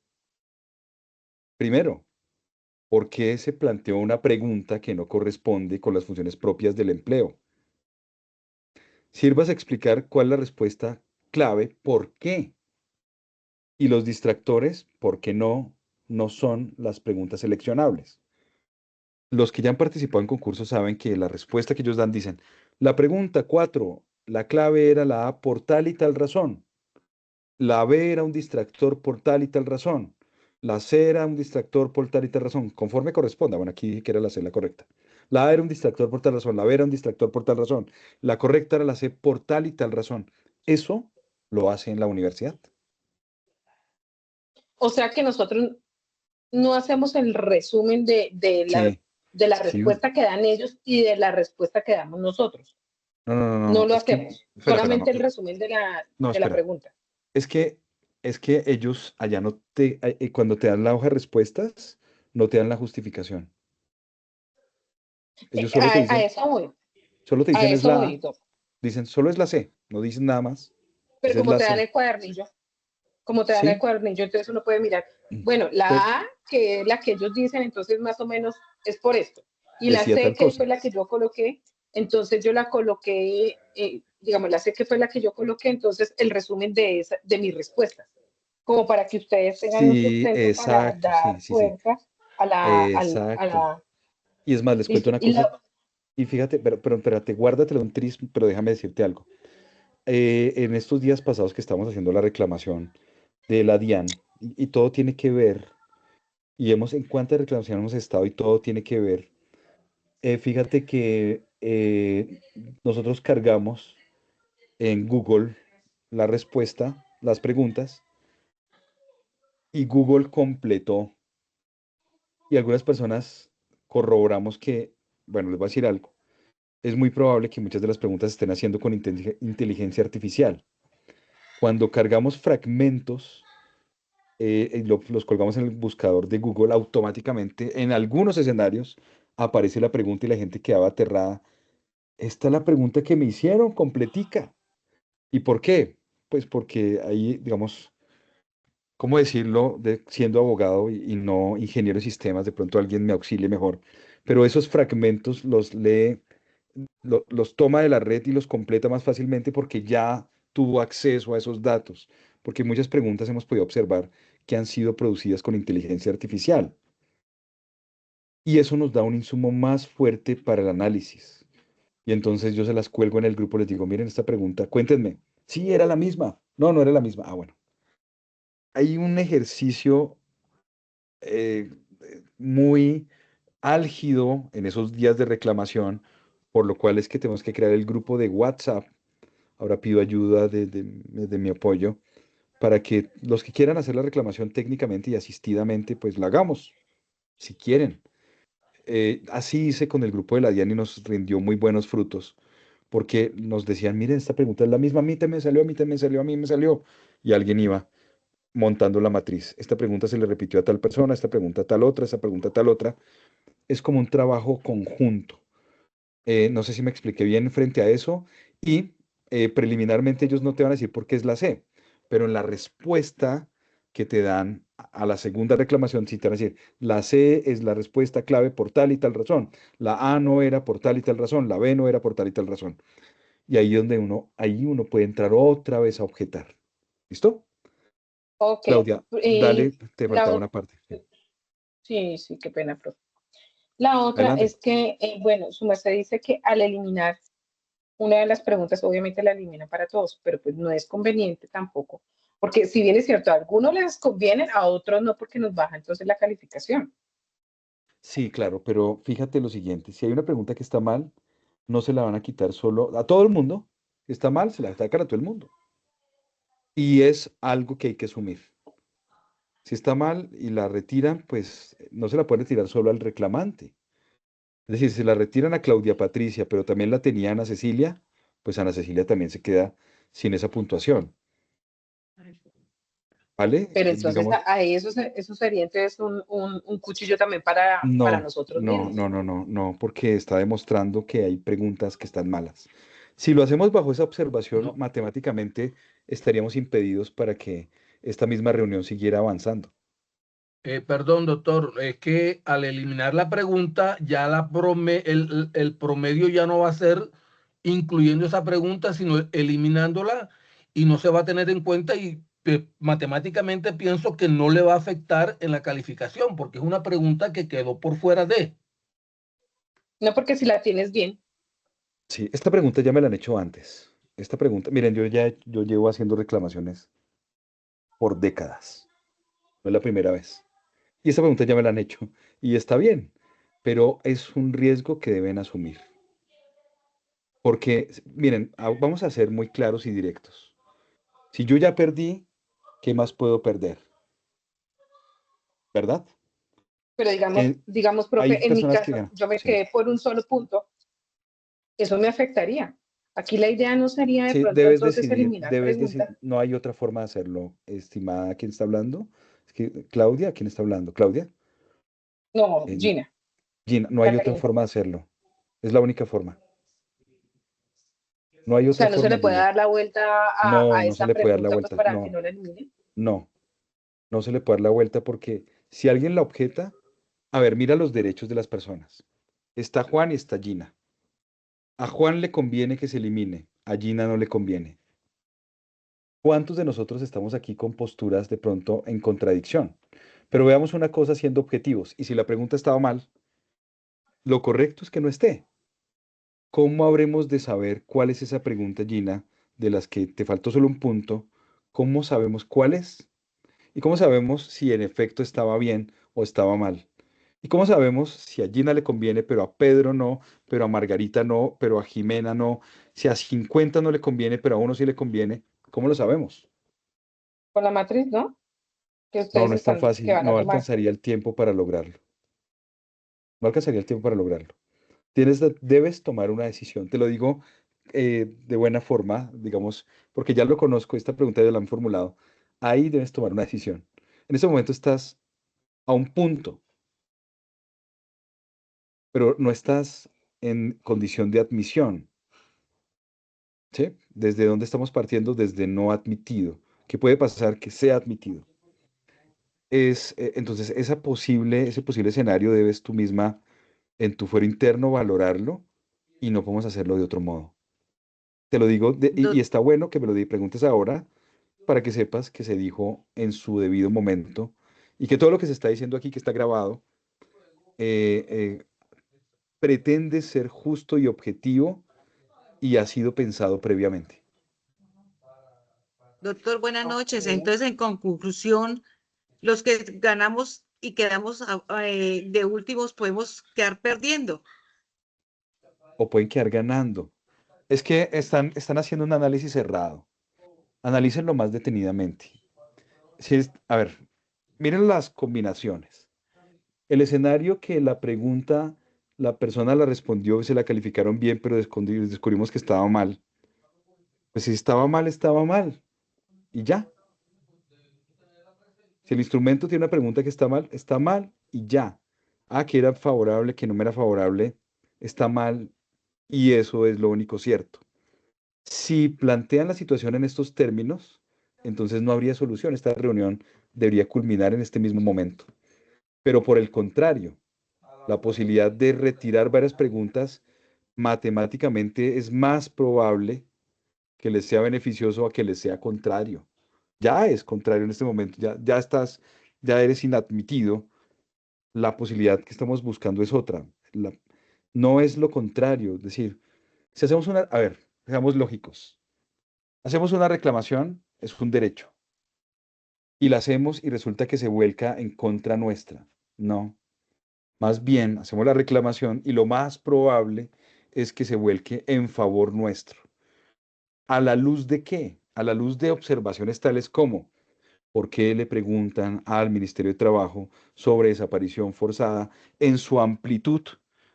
primero, ¿por qué se planteó una pregunta que no corresponde con las funciones propias del empleo? Sirvas explicar cuál es la respuesta clave, ¿por qué? Y los distractores, ¿por qué no son las preguntas seleccionables? Los que ya han participado en concursos saben que la respuesta que ellos dan dicen, la pregunta 4, la clave era la A por tal y tal razón. La B era un distractor por tal y tal razón. La C era un distractor por tal y tal razón, conforme corresponda. Bueno, aquí dije que era la C la correcta. La A era un distractor por tal razón, la B era un distractor por tal razón. La correcta era la C por tal y tal razón. Eso lo hace en la universidad. O sea que nosotros no hacemos el resumen Sí, de la sí, respuesta que dan ellos y de la respuesta que damos nosotros. No lo es que, hacemos, espera, solamente el no, resumen de no, la espera. pregunta. Es que, es que ellos allá no te, cuando te dan la hoja de respuestas, no te dan la justificación. Ellos solo te A dicen es eso la voy, A, dicen solo es la C, no dicen nada más, pero dices como la te dan C, el cuadernillo, ¿sí? entonces uno puede mirar, bueno, Pero la A, que es la que ellos dicen, entonces más o menos es por esto. Y la decía C, tal que cosa. fue la que yo coloqué, entonces yo la coloqué, digamos, la C que fue la que yo coloqué, entonces el resumen de mis respuestas, como para que ustedes tengan un Sí, sustento para exacto, sí, dar sí, sí, fuerza a exacto. la... Y es más, les cuento Listo. una cosa, y fíjate, pero espérate, guárdatelo un tris, pero déjame decirte algo. En estos días pasados que estamos haciendo la reclamación de la DIAN, y todo tiene que ver, y hemos en cuántas reclamaciones hemos estado y todo tiene que ver. Fíjate que nosotros cargamos en Google la respuesta, las preguntas, y Google completó. Y algunas personas corroboramos que, bueno, les voy a decir algo. Es muy probable que muchas de las preguntas estén haciendo con inteligencia artificial. Cuando cargamos fragmentos y los colgamos en el buscador de Google, automáticamente en algunos escenarios aparece la pregunta y la gente quedaba aterrada. Esta es la pregunta que me hicieron, completica. ¿Y por qué? Pues porque ahí, digamos, ¿cómo decirlo? Siendo abogado y no ingeniero de sistemas, de pronto alguien me auxilie mejor. Pero esos fragmentos los lee, los toma de la red y los completa más fácilmente porque ya tuvo acceso a esos datos. Porque muchas preguntas hemos podido observar que han sido producidas con inteligencia artificial. Y eso nos da un insumo más fuerte para el análisis. Y entonces yo se las cuelgo en el grupo, les digo, miren esta pregunta, cuéntenme. Sí, era la misma. No, no era la misma. Ah, bueno. Hay un ejercicio muy álgido en esos días de reclamación, por lo cual es que tenemos que crear el grupo de WhatsApp. Ahora pido ayuda de mi apoyo para que los que quieran hacer la reclamación técnicamente y asistidamente, pues la hagamos, si quieren. Así hice con el grupo de la DIAN y nos rindió muy buenos frutos, porque nos decían, miren, esta pregunta es la misma, a mí también me salió, a mí también me salió, a mí me salió. Y alguien iba montando la matriz. Esta pregunta se le repitió a tal persona, esta pregunta a tal otra, esta pregunta a tal otra. Es como un trabajo conjunto. No sé si me expliqué bien frente a eso. Y preliminarmente ellos no te van a decir por qué es la C, pero en la respuesta que te dan a la segunda reclamación, sí te van a decir, la C es la respuesta clave por tal y tal razón. La A no era por tal y tal razón, la B no era por tal y tal razón. Y ahí es donde ahí uno puede entrar otra vez a objetar. ¿Listo? Ok. Claudia, dale, te faltaba La, una parte. Sí. sí, qué pena, profe. La otra Adelante. es que, bueno, su merced dice que al eliminar una de las preguntas, obviamente la elimina para todos, pero pues no es conveniente tampoco, porque si bien es cierto, a algunos les conviene, a otros no, porque nos baja entonces la calificación. Sí, claro, pero fíjate lo siguiente, si hay una pregunta que está mal, no se la van a quitar solo a todo el mundo. Si está mal, se la sacan a todo el mundo. Y es algo que hay que asumir. Si está mal y la retiran, pues no se la pueden retirar solo al reclamante. Es decir, si la retiran a Claudia Patricia, pero también la tenía Ana Cecilia, pues Ana Cecilia también se queda sin esa puntuación. ¿Vale? Pero entonces Digamos, ahí eso sería entonces un cuchillo también para no, nosotros no, mismos. no, no, no, no, porque está demostrando que hay preguntas que están malas. Si lo hacemos bajo esa observación, No, matemáticamente estaríamos impedidos para que esta misma reunión siguiera avanzando. perdón, doctor, es que al eliminar la pregunta, ya el promedio ya no va a ser incluyendo esa pregunta, sino eliminándola y no se va a tener en cuenta y matemáticamente pienso que no le va a afectar en la calificación porque es una pregunta que quedó por fuera de. No, porque si la tienes bien, Sí, esta pregunta ya me la han hecho antes. Esta pregunta, miren, yo llevo haciendo reclamaciones por décadas. No es la primera vez. Y esta pregunta ya me la han hecho. Y está bien, pero es un riesgo que deben asumir. Porque, miren, vamos a ser muy claros y directos. Si yo ya perdí, ¿qué más puedo perder? ¿Verdad? pero Que digamos, hay profe, en mi personas que caso, ganan. yo me Sí. quedé por un solo punto, eso me afectaría. Aquí la idea no sería de Sí, pronto entonces eliminar debes decir, preguntas. no hay otra forma de hacerlo, estimada, ¿quién está hablando? Es que Claudia, ¿quién está hablando? Claudia, No, Eh, Gina, Gina, no hay otra Caterina. forma de hacerlo, es la única forma, no hay O otra sea, no se forma, le puede Gina. dar la vuelta No, a no se esa le puede dar la pregunta pues vuelta, para que no, no la eliminen. no, no se le puede dar la vuelta porque si alguien la objeta, a ver, mira los derechos de las personas. Está Juan y está Gina. A Juan le conviene que se elimine, a Gina no le conviene. ¿Cuántos de nosotros estamos aquí con posturas de pronto en contradicción? Pero veamos una cosa siendo objetivos. Y si la pregunta estaba mal, lo correcto es que no esté. ¿Cómo habremos de saber cuál es esa pregunta, Gina, de las que te faltó solo un punto? ¿Cómo sabemos cuál es? ¿Y cómo sabemos si en efecto estaba bien o estaba mal? ¿Y cómo sabemos si a Gina le conviene, pero a Pedro no, pero a Margarita no, pero a Jimena no? Si a 50 no le conviene, pero a uno sí le conviene. ¿Cómo lo sabemos? Con la matriz, ¿no? Que No, ustedes no es tan que fácil. van a No tomar. alcanzaría el tiempo para lograrlo. No alcanzaría el tiempo para lograrlo. Debes tomar una decisión. Te lo digo de buena forma, digamos, porque ya lo conozco, esta pregunta ya la han formulado. Ahí debes tomar una decisión. En ese momento estás a un punto, pero no estás en condición de admisión. ¿Sí? ¿Desde dónde estamos partiendo? Desde no admitido. ¿Qué puede pasar que sea admitido? Entonces, ese posible escenario debes tú misma en tu fuero interno valorarlo y no podemos hacerlo de otro modo. Te lo digo, y está bueno que me lo preguntes ahora para que sepas que se dijo en su debido momento y que todo lo que se está diciendo aquí, que está grabado, eh, eh, pretende ser justo y objetivo y ha sido pensado previamente. Doctor, buenas noches. Ok. Entonces, en conclusión, los que ganamos y quedamos de últimos podemos quedar perdiendo. O pueden quedar ganando. Es que están haciendo un análisis cerrado. Analícenlo más detenidamente. A ver, miren las combinaciones. El escenario que la pregunta, la persona la respondió y se la calificaron bien, pero descubrimos que estaba mal. Pues si estaba mal, estaba mal. Y ya. Si el instrumento tiene una pregunta que está mal y ya. Ah, que era favorable, que no me era favorable, está mal y eso es lo único cierto. Si plantean la situación en estos términos, entonces no habría solución. Esta reunión debería culminar en este mismo momento. Pero por el contrario, la posibilidad de retirar varias preguntas matemáticamente es más probable que les sea beneficioso a que les sea contrario. Ya es contrario en este momento, ya eres inadmitido. La posibilidad que estamos buscando es otra. No es lo contrario. Es decir, si hacemos a ver, seamos lógicos. Hacemos una reclamación, es un derecho. Y la hacemos y resulta que se vuelca en contra nuestra. No. Más bien, hacemos la reclamación y lo más probable es que se vuelque en favor nuestro. ¿A la luz de qué? A la luz de observaciones tales como, ¿por qué le preguntan al Ministerio de Trabajo sobre desaparición forzada en su amplitud,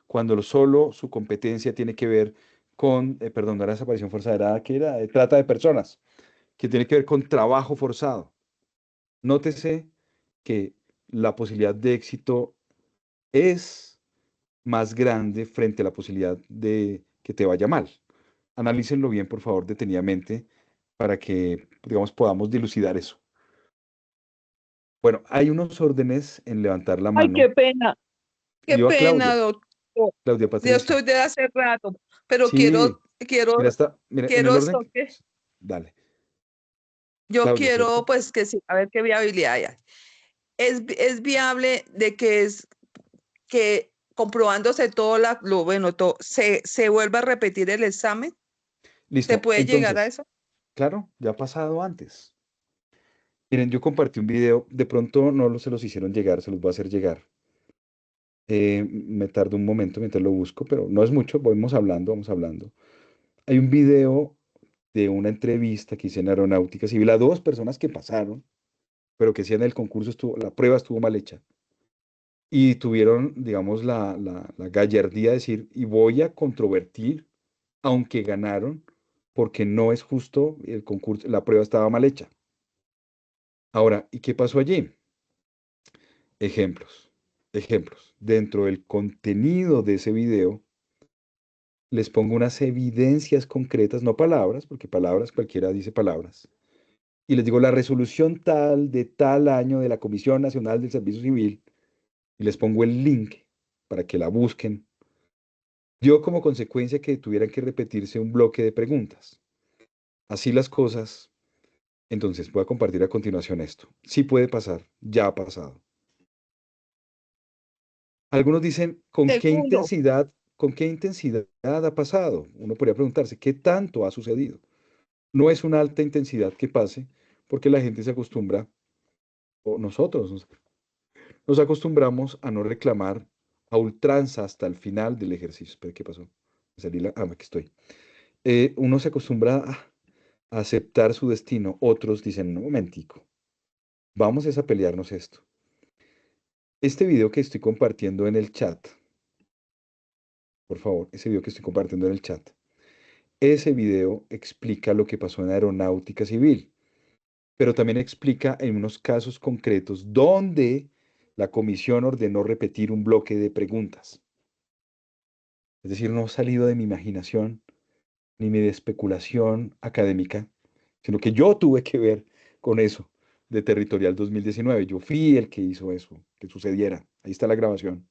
cuando solo su competencia tiene que ver con, perdón, no era desaparición forzada, era, ¿qué era? Trata de personas, que tiene que ver con trabajo forzado? Nótese que la posibilidad de éxito es más grande frente a la posibilidad de que te vaya mal. Analícenlo bien, por favor, detenidamente, para que, digamos, podamos dilucidar eso. Bueno, hay unos órdenes en levantar la Ay, mano. qué Iba pena, Claudia, doctor. Claudia Yo Patricia. estoy de hace rato, pero Sí, mira, en el quiero orden, esto que, dale, yo Claudia, quiero, ¿cierto? pues que sí, a ver qué viabilidad hay. Es viable de que que comprobándose todo bueno, todo, se vuelva a repetir el examen. ¿Se Listo, puede llegar a entonces, eso? claro, ya ha pasado antes. Miren, yo compartí un video, de pronto se los hicieron llegar, se los voy a hacer llegar. Me tardo un momento mientras lo busco, pero no es mucho, vamos hablando, vamos hablando. Hay un video de una entrevista que hice en Aeronáutica Civil a dos personas que pasaron, pero que sí en el concurso la prueba estuvo mal hecha. Y tuvieron, digamos, la gallardía de decir, y voy a controvertir aunque ganaron, porque no es justo el concurso, la prueba estaba mal hecha. Ahora, ¿y qué pasó allí? Ejemplos, ejemplos. Dentro del contenido de ese video, les pongo unas evidencias concretas, no palabras, porque palabras cualquiera dice palabras. Y les digo la resolución tal de tal año de la Comisión Nacional del Servicio Civil, y les pongo el link para que la busquen, dio como consecuencia que tuvieran que repetirse un bloque de preguntas. Así las cosas. Entonces, voy a compartir a continuación esto. Sí puede pasar, ya ha pasado. Algunos dicen, Segundo, con qué intensidad ha pasado? Uno podría preguntarse, ¿qué tanto ha sucedido? No es una alta intensidad que pase, porque la gente se acostumbra, o nosotros nos acostumbramos a no reclamar a ultranza hasta el final del ejercicio. Espera, ¿qué pasó? Aquí estoy. Uno se acostumbra a aceptar su destino. Otros dicen, no, momentico, vamos es a pelearnos esto. Este video que estoy compartiendo en el chat, por favor, ese video que estoy compartiendo en el chat, ese video explica lo que pasó en Aeronáutica Civil, pero también explica en unos casos concretos donde la comisión ordenó repetir un bloque de preguntas. Es decir, no ha salido de mi imaginación ni de especulación académica, sino que yo tuve que ver con eso de Territorial 2019. Yo fui el que hizo eso, que sucediera. Ahí está la grabación.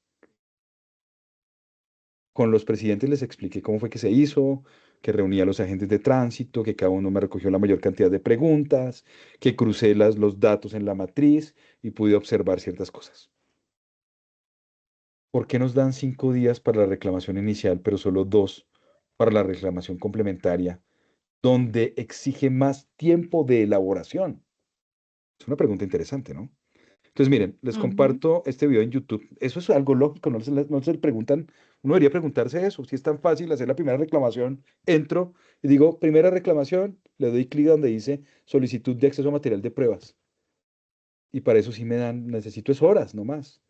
Con los presidentes les expliqué cómo fue que se hizo, que reuní a los agentes de tránsito, que cada uno me recogió la mayor cantidad de preguntas, que crucé los datos en la matriz y pude observar ciertas cosas. ¿Por qué nos dan 5 días para la reclamación inicial, pero solo 2 para la reclamación complementaria, donde exige más tiempo de elaboración? Es una pregunta interesante, ¿no? Entonces, miren, les ujú, comparto este video en YouTube. Eso es algo lógico, no se le preguntan, uno debería preguntarse eso. Si es tan fácil hacer la primera reclamación, entro y digo, primera reclamación, le doy clic donde dice solicitud de acceso a material de pruebas. Y para eso sí me dan, necesito es horas, no más.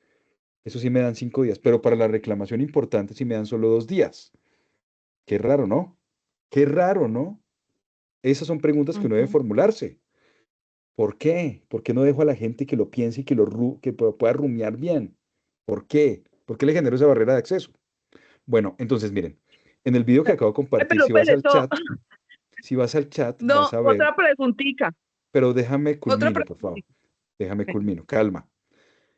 Eso sí me dan 5 días, pero para la reclamación importante sí me dan solo 2 días. Qué raro, ¿no? Qué raro, ¿no? Esas son preguntas que uno debe ujú. formularse. ¿Por qué? ¿Por qué no dejo a la gente que lo piense y que pueda rumiar bien? ¿Por qué? ¿Por qué le genero esa barrera de acceso? Bueno, entonces miren, en el video que acabo de compartir, Pero, pero eso, si vas al chat, no, vas a ver, otra preguntita, pero déjame otra culmino, por favor. preguntita. Déjame culmino, calma.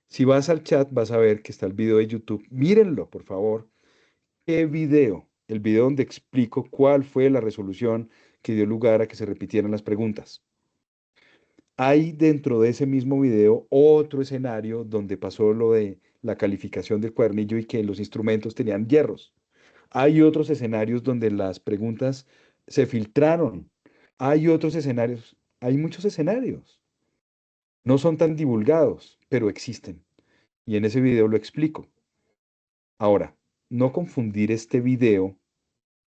Si vas al chat, vas a ver que está el video de YouTube. Mírenlo, por favor. ¿Qué video? El video donde explico cuál fue la resolución que dio lugar a que se repitieran las preguntas. Hay dentro de ese mismo video otro escenario donde pasó lo de la calificación del cuadernillo y que los instrumentos tenían hierros. Hay otros escenarios donde las preguntas se filtraron. Hay otros escenarios. Hay muchos escenarios. No son tan divulgados, pero existen. Y en ese video lo explico. Ahora, no confundir este video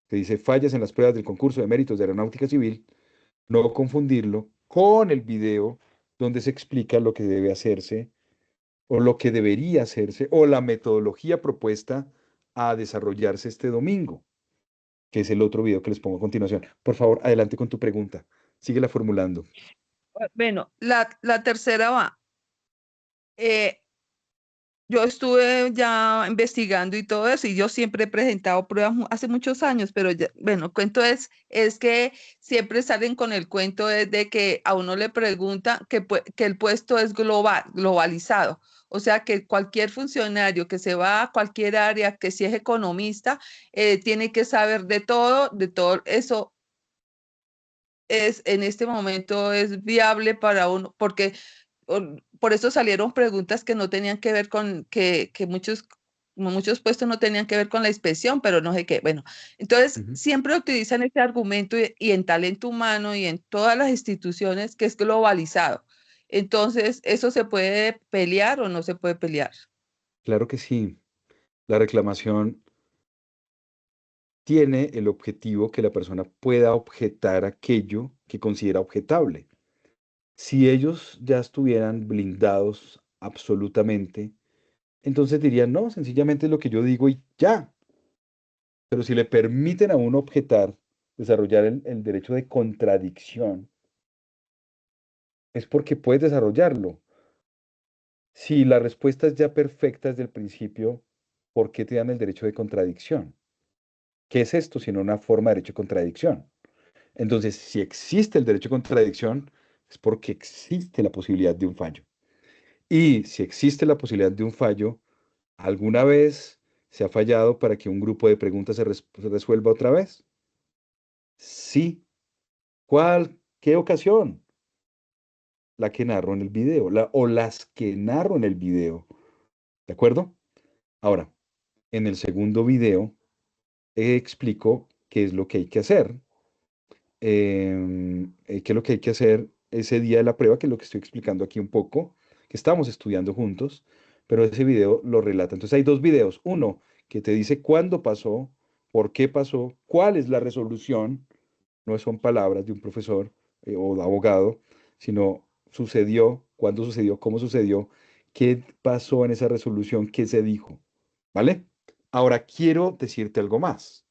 que dice fallas en las pruebas del concurso de méritos de aeronáutica civil, no confundirlo con el video donde se explica lo que debe hacerse o lo que debería hacerse o la metodología propuesta a desarrollarse este domingo, que es el otro video que les pongo a continuación. Por favor, adelante con tu pregunta. Síguela formulando. Bueno, la tercera va. Eh, yo estuve ya investigando y todo eso, y yo siempre he presentado pruebas hace muchos años, pero bueno, el cuento es que siempre salen con el cuento de que a uno le pregunta que el puesto es globalizado. O sea, que cualquier funcionario que se va a cualquier área, que si es economista, tiene que saber de todo eso es en este momento es viable para uno, porque por eso salieron preguntas que no tenían que ver con que muchos puestos no tenían que ver con la inspección, pero no sé qué. Bueno, entonces Ujú. siempre utilizan este argumento y en talento humano y en todas las instituciones que es globalizado. Entonces, ¿eso se puede pelear o no se puede pelear? Claro que sí. La reclamación tiene el objetivo que la persona pueda objetar aquello que considera objetable. Si ellos ya estuvieran blindados absolutamente, entonces dirían, no, sencillamente es lo que yo digo y ya. Pero si le permiten a uno objetar, desarrollar el derecho de contradicción, es porque puedes desarrollarlo. Si la respuesta es ya perfecta desde el principio, ¿por qué te dan el derecho de contradicción? ¿Qué es esto sino una forma de derecho de contradicción? Entonces, si existe el derecho de contradicción, es porque existe la posibilidad de un fallo. Y si existe la posibilidad de un fallo, ¿alguna vez se ha fallado para que un grupo de preguntas se resuelva otra vez? Sí. ¿Cuál? ¿Qué ocasión? La que narro en el video, o las que narro en el video. ¿De acuerdo? Ahora, en el segundo video explico qué es lo que hay que hacer, qué es lo que hay que hacer ese día de la prueba, que es lo que estoy explicando aquí un poco, que estamos estudiando juntos, pero ese video lo relata. Entonces hay dos videos. Uno que te dice cuándo pasó, por qué pasó, cuál es la resolución. No son palabras de un profesor o de abogado, sino sucedió, cuándo sucedió, cómo sucedió, qué pasó en esa resolución, qué se dijo. ¿Vale? Ahora quiero decirte algo más.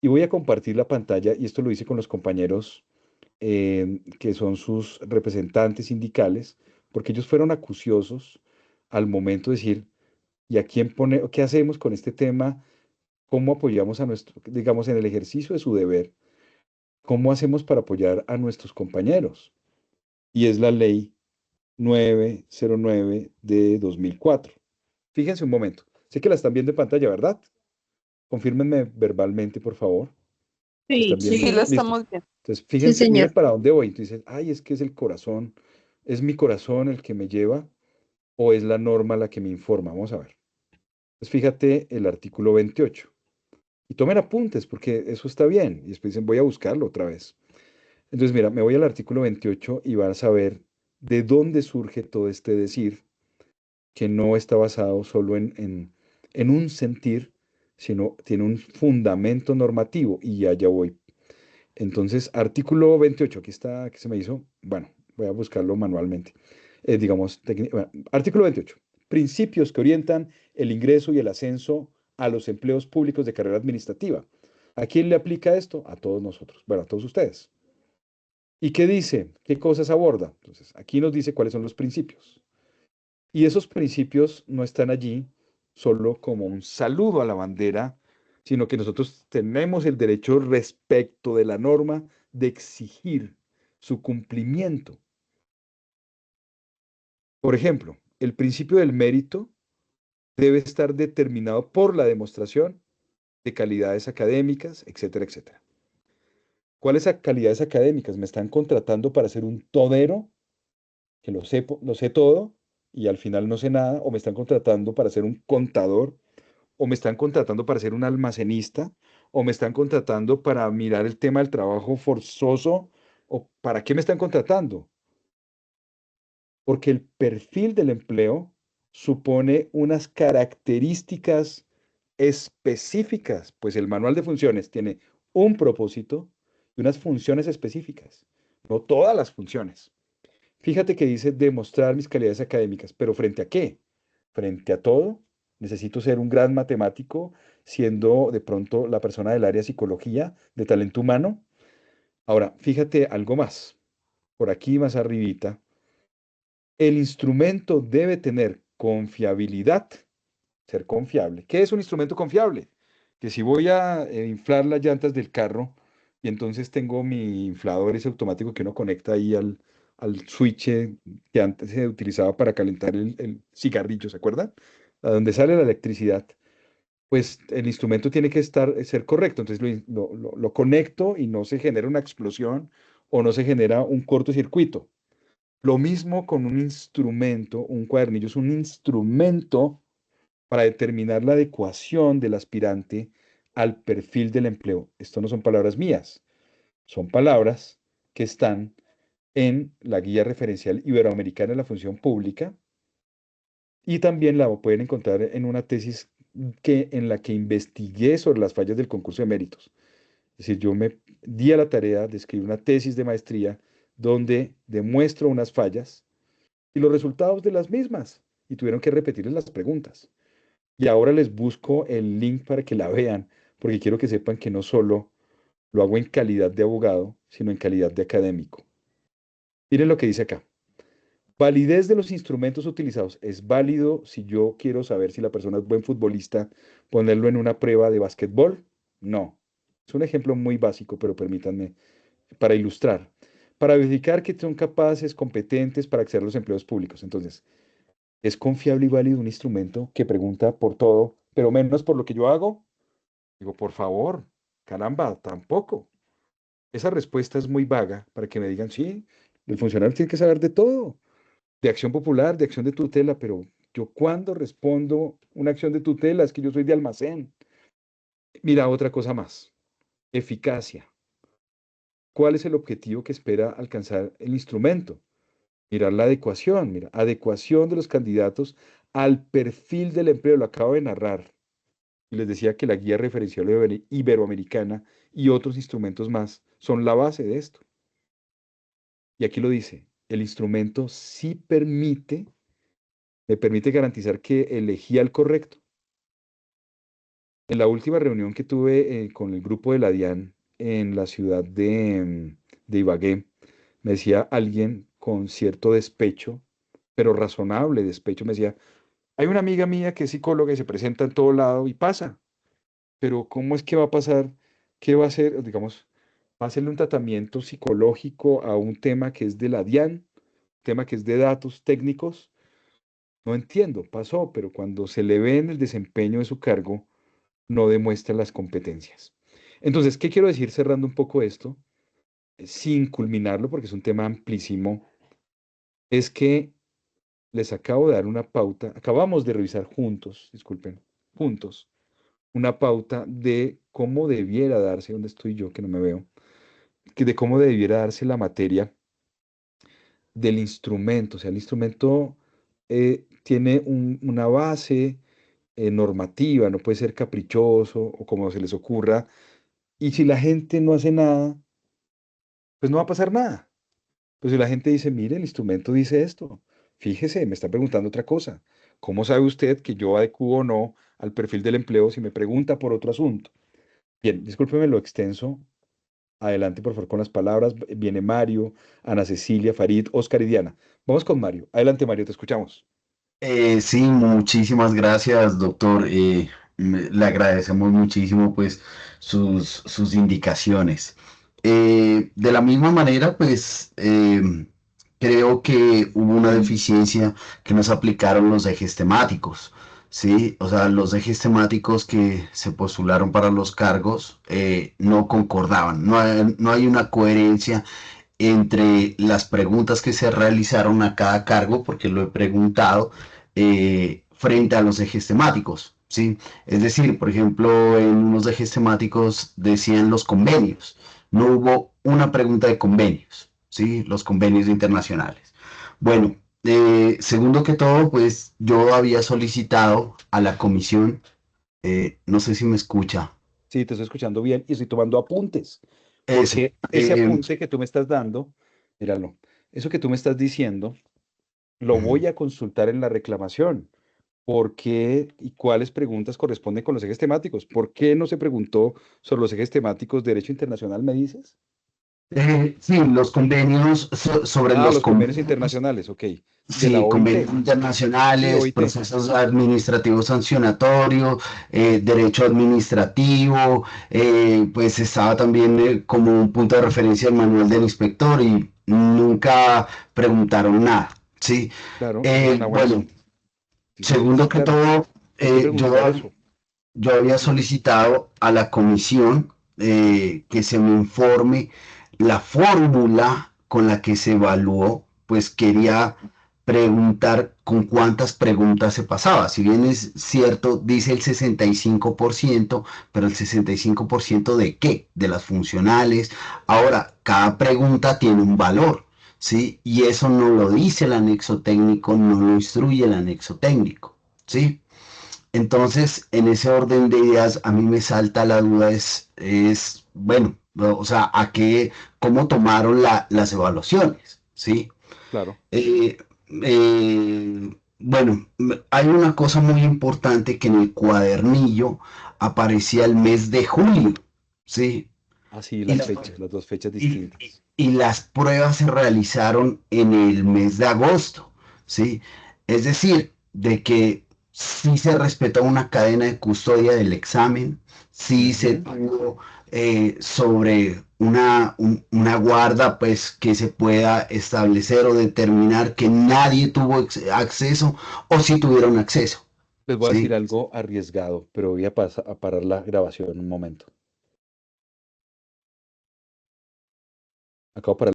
Y voy a compartir la pantalla, y esto lo hice con los compañeros que son sus representantes sindicales, porque ellos fueron acuciosos al momento de decir, ¿y a quién pone, qué hacemos con este tema? ¿Cómo apoyamos a nuestro, digamos, en el ejercicio de su deber? ¿Cómo hacemos para apoyar a nuestros compañeros? Y es la ley 909 de 2004. Fíjense un momento. Sé que la están viendo en pantalla, ¿verdad? Confírmenme verbalmente, por favor. ¿La Sí, están viendo? Sí, la sí, Listo. estamos viendo. Entonces, sí, fíjense, miren señor. para dónde voy. Tú dices, ay, es que es el corazón, es mi corazón el que me lleva o es la norma la que me informa. Vamos a ver. Pues fíjate el artículo 28. Y tomen apuntes porque eso está bien. Y después dicen, voy a buscarlo otra vez. Entonces, mira, me voy al artículo 28 y vas a ver de dónde surge todo este decir que no está basado solo en un sentir, sino tiene un fundamento normativo. Y allá voy. Entonces, artículo 28, aquí está, ¿qué se me hizo? Bueno, voy a buscarlo manualmente. Digamos, bueno, artículo 28. Principios que orientan el ingreso y el ascenso a los empleos públicos de carrera administrativa. ¿A quién le aplica esto? A todos nosotros, bueno, a todos ustedes. ¿Y qué dice? ¿Qué cosas aborda? Entonces, aquí nos dice cuáles son los principios. Y esos principios no están allí solo como un saludo a la bandera, sino que nosotros tenemos el derecho respecto de la norma de exigir su cumplimiento. Por ejemplo, el principio del mérito debe estar determinado por la demostración de calidades académicas, etcétera, etcétera. ¿Cuáles calidades académicas? ¿Me están contratando para ser un todero, que lo sé todo y al final no sé nada? ¿O me están contratando para ser un contador? ¿O me están contratando para ser un almacenista? ¿O me están contratando para mirar el tema del trabajo forzoso? ¿O para qué me están contratando? Porque el perfil del empleo supone unas características específicas, pues el manual de funciones tiene un propósito y unas funciones específicas, no todas las funciones. Fíjate que dice demostrar mis calidades académicas, pero ¿frente a qué? Frente a todo, necesito ser un gran matemático, siendo de pronto la persona del área de psicología, de talento humano. Ahora, fíjate algo más. Por aquí más arribita, el instrumento debe tener confiabilidad, ser confiable. ¿Qué es un instrumento confiable? Que si voy a inflar las llantas del carro y entonces tengo mi inflador ese automático que uno conecta ahí al switch que antes se utilizaba para calentar el cigarrillo, ¿se acuerdan? A donde sale la electricidad, pues el instrumento tiene que ser correcto. Entonces lo conecto y no se genera una explosión o no se genera un cortocircuito. Lo mismo con un instrumento, un cuadernillo es un instrumento para determinar la adecuación del aspirante al perfil del empleo. Esto no son palabras mías, son palabras que están en la guía referencial iberoamericana de la función pública y también la pueden encontrar en una tesis en la que investigué sobre las fallas del concurso de méritos. Es decir, yo me di a la tarea de escribir una tesis de maestría donde demuestro unas fallas y los resultados de las mismas y tuvieron que repetirles las preguntas. Y ahora les busco el link para que la vean, porque quiero que sepan que no solo lo hago en calidad de abogado, sino en calidad de académico. Miren lo que dice acá. Validez de los instrumentos utilizados. ¿Es válido si yo quiero saber si la persona es buen futbolista, ponerlo en una prueba de básquetbol? No. Es un ejemplo muy básico, pero permítanme para ilustrar. Para verificar que son capaces, competentes para acceder a los empleos públicos. Entonces, ¿es confiable y válido un instrumento que pregunta por todo, pero menos por lo que yo hago? Digo, por favor, caramba, tampoco. Esa respuesta es muy vaga para que me digan, sí, el funcionario tiene que saber de todo, de acción popular, de acción de tutela, pero yo cuando respondo una acción de tutela es que yo soy de almacén. Mira, otra cosa más, eficacia. ¿Cuál es el objetivo que espera alcanzar el instrumento? Mirar la adecuación, mira, adecuación de los candidatos al perfil del empleo, lo acabo de narrar. Y les decía que la guía referencial iberoamericana y otros instrumentos más son la base de esto. Y aquí lo dice, el instrumento sí me permite garantizar que elegí al correcto. En la última reunión que tuve con el grupo de la DIAN en la ciudad de Ibagué, me decía alguien con cierto despecho, pero razonable despecho, me decía, hay una amiga mía que es psicóloga y se presenta en todo lado y pasa, pero ¿cómo es que va a pasar? ¿Qué va a hacer? Digamos, va a hacerle un tratamiento psicológico a un tema que es de la DIAN, tema que es de datos técnicos. No entiendo, pasó, pero cuando se le ve en el desempeño de su cargo, no demuestra las competencias. Entonces, ¿qué quiero decir cerrando un poco esto? Sin culminarlo, porque es un tema amplísimo, es que les acabo de dar una pauta, acabamos de revisar juntos, disculpen, juntos, una pauta de cómo debiera darse, ¿dónde estoy yo que no me veo? De cómo debiera darse la materia del instrumento. O sea, el instrumento tiene una base normativa, no puede ser caprichoso o como se les ocurra. Y si la gente no hace nada, pues no va a pasar nada. Pues si la gente dice, mire, el instrumento dice esto, fíjese, me está preguntando otra cosa. ¿Cómo sabe usted que yo adecuo o no al perfil del empleo si me pregunta por otro asunto? Bien, discúlpeme lo extenso. Adelante, por favor, con las palabras. Viene Mario, Ana Cecilia, Farid, Oscar y Diana. Vamos con Mario. Adelante, Mario, te escuchamos. Sí, muchísimas gracias, doctor. Le agradecemos muchísimo pues sus indicaciones. De la misma manera, pues creo que hubo una deficiencia que nos aplicaron los ejes temáticos, ¿sí? O sea, los ejes temáticos que se postularon para los cargos no concordaban, no hay una coherencia entre las preguntas que se realizaron a cada cargo, porque lo he preguntado, frente a los ejes temáticos, ¿sí? Es decir, por ejemplo, en unos ejes temáticos decían los convenios, no hubo una pregunta de convenios, ¿sí? Los convenios internacionales. Bueno, segundo que todo, pues yo había solicitado a la comisión, no sé si me escucha. Sí, te estoy escuchando bien y estoy tomando apuntes, Eso, porque ese apunte que tú me estás dando, míralo, eso que tú me estás diciendo, lo voy a consultar en la reclamación. ¿Por qué y cuáles preguntas corresponden con los ejes temáticos? ¿Por qué no se preguntó sobre los ejes temáticos de derecho internacional, me dices? Sí, los convenios sobre Ah, los los convenios convenios. internacionales, ok. De la Sí, convenios OIT. Sí, internacionales, OIT. procesos administrativos sancionatorios, derecho administrativo, pues estaba también como un punto de referencia el manual del inspector y nunca preguntaron nada, ¿sí? Claro, eso es una buena. Bueno, Sí, señor, segundo sí, que claro. todo, Hay que yo, preguntar eso. yo había solicitado a la comisión que se me informe la fórmula con la que se evaluó, pues quería preguntar con cuántas preguntas se pasaba. Si bien es cierto, dice el 65%, pero el 65% de qué? De las funcionales. Ahora, cada pregunta tiene un valor, ¿sí? Y eso no lo dice el anexo técnico, no lo instruye el anexo técnico, ¿sí? Entonces, en ese orden de ideas, a mí me salta la duda, bueno, o sea, cómo tomaron las evaluaciones, ¿sí? Claro. Eh, eh, bueno, hay una cosa muy importante que en el cuadernillo aparecía el mes de julio, ¿sí? Así Y, las fechas, las dos fechas y- distintas. y las pruebas se realizaron en el mes de agosto, ¿sí? Es decir, de que sí se respetó una cadena de custodia del examen, sí se Ujú. tuvo sobre una guarda, pues, que se pueda establecer o determinar que nadie tuvo acceso o si tuvieron acceso, Les voy a decir ¿sí? algo arriesgado, pero voy a parar la grabación un momento. Acabo de parar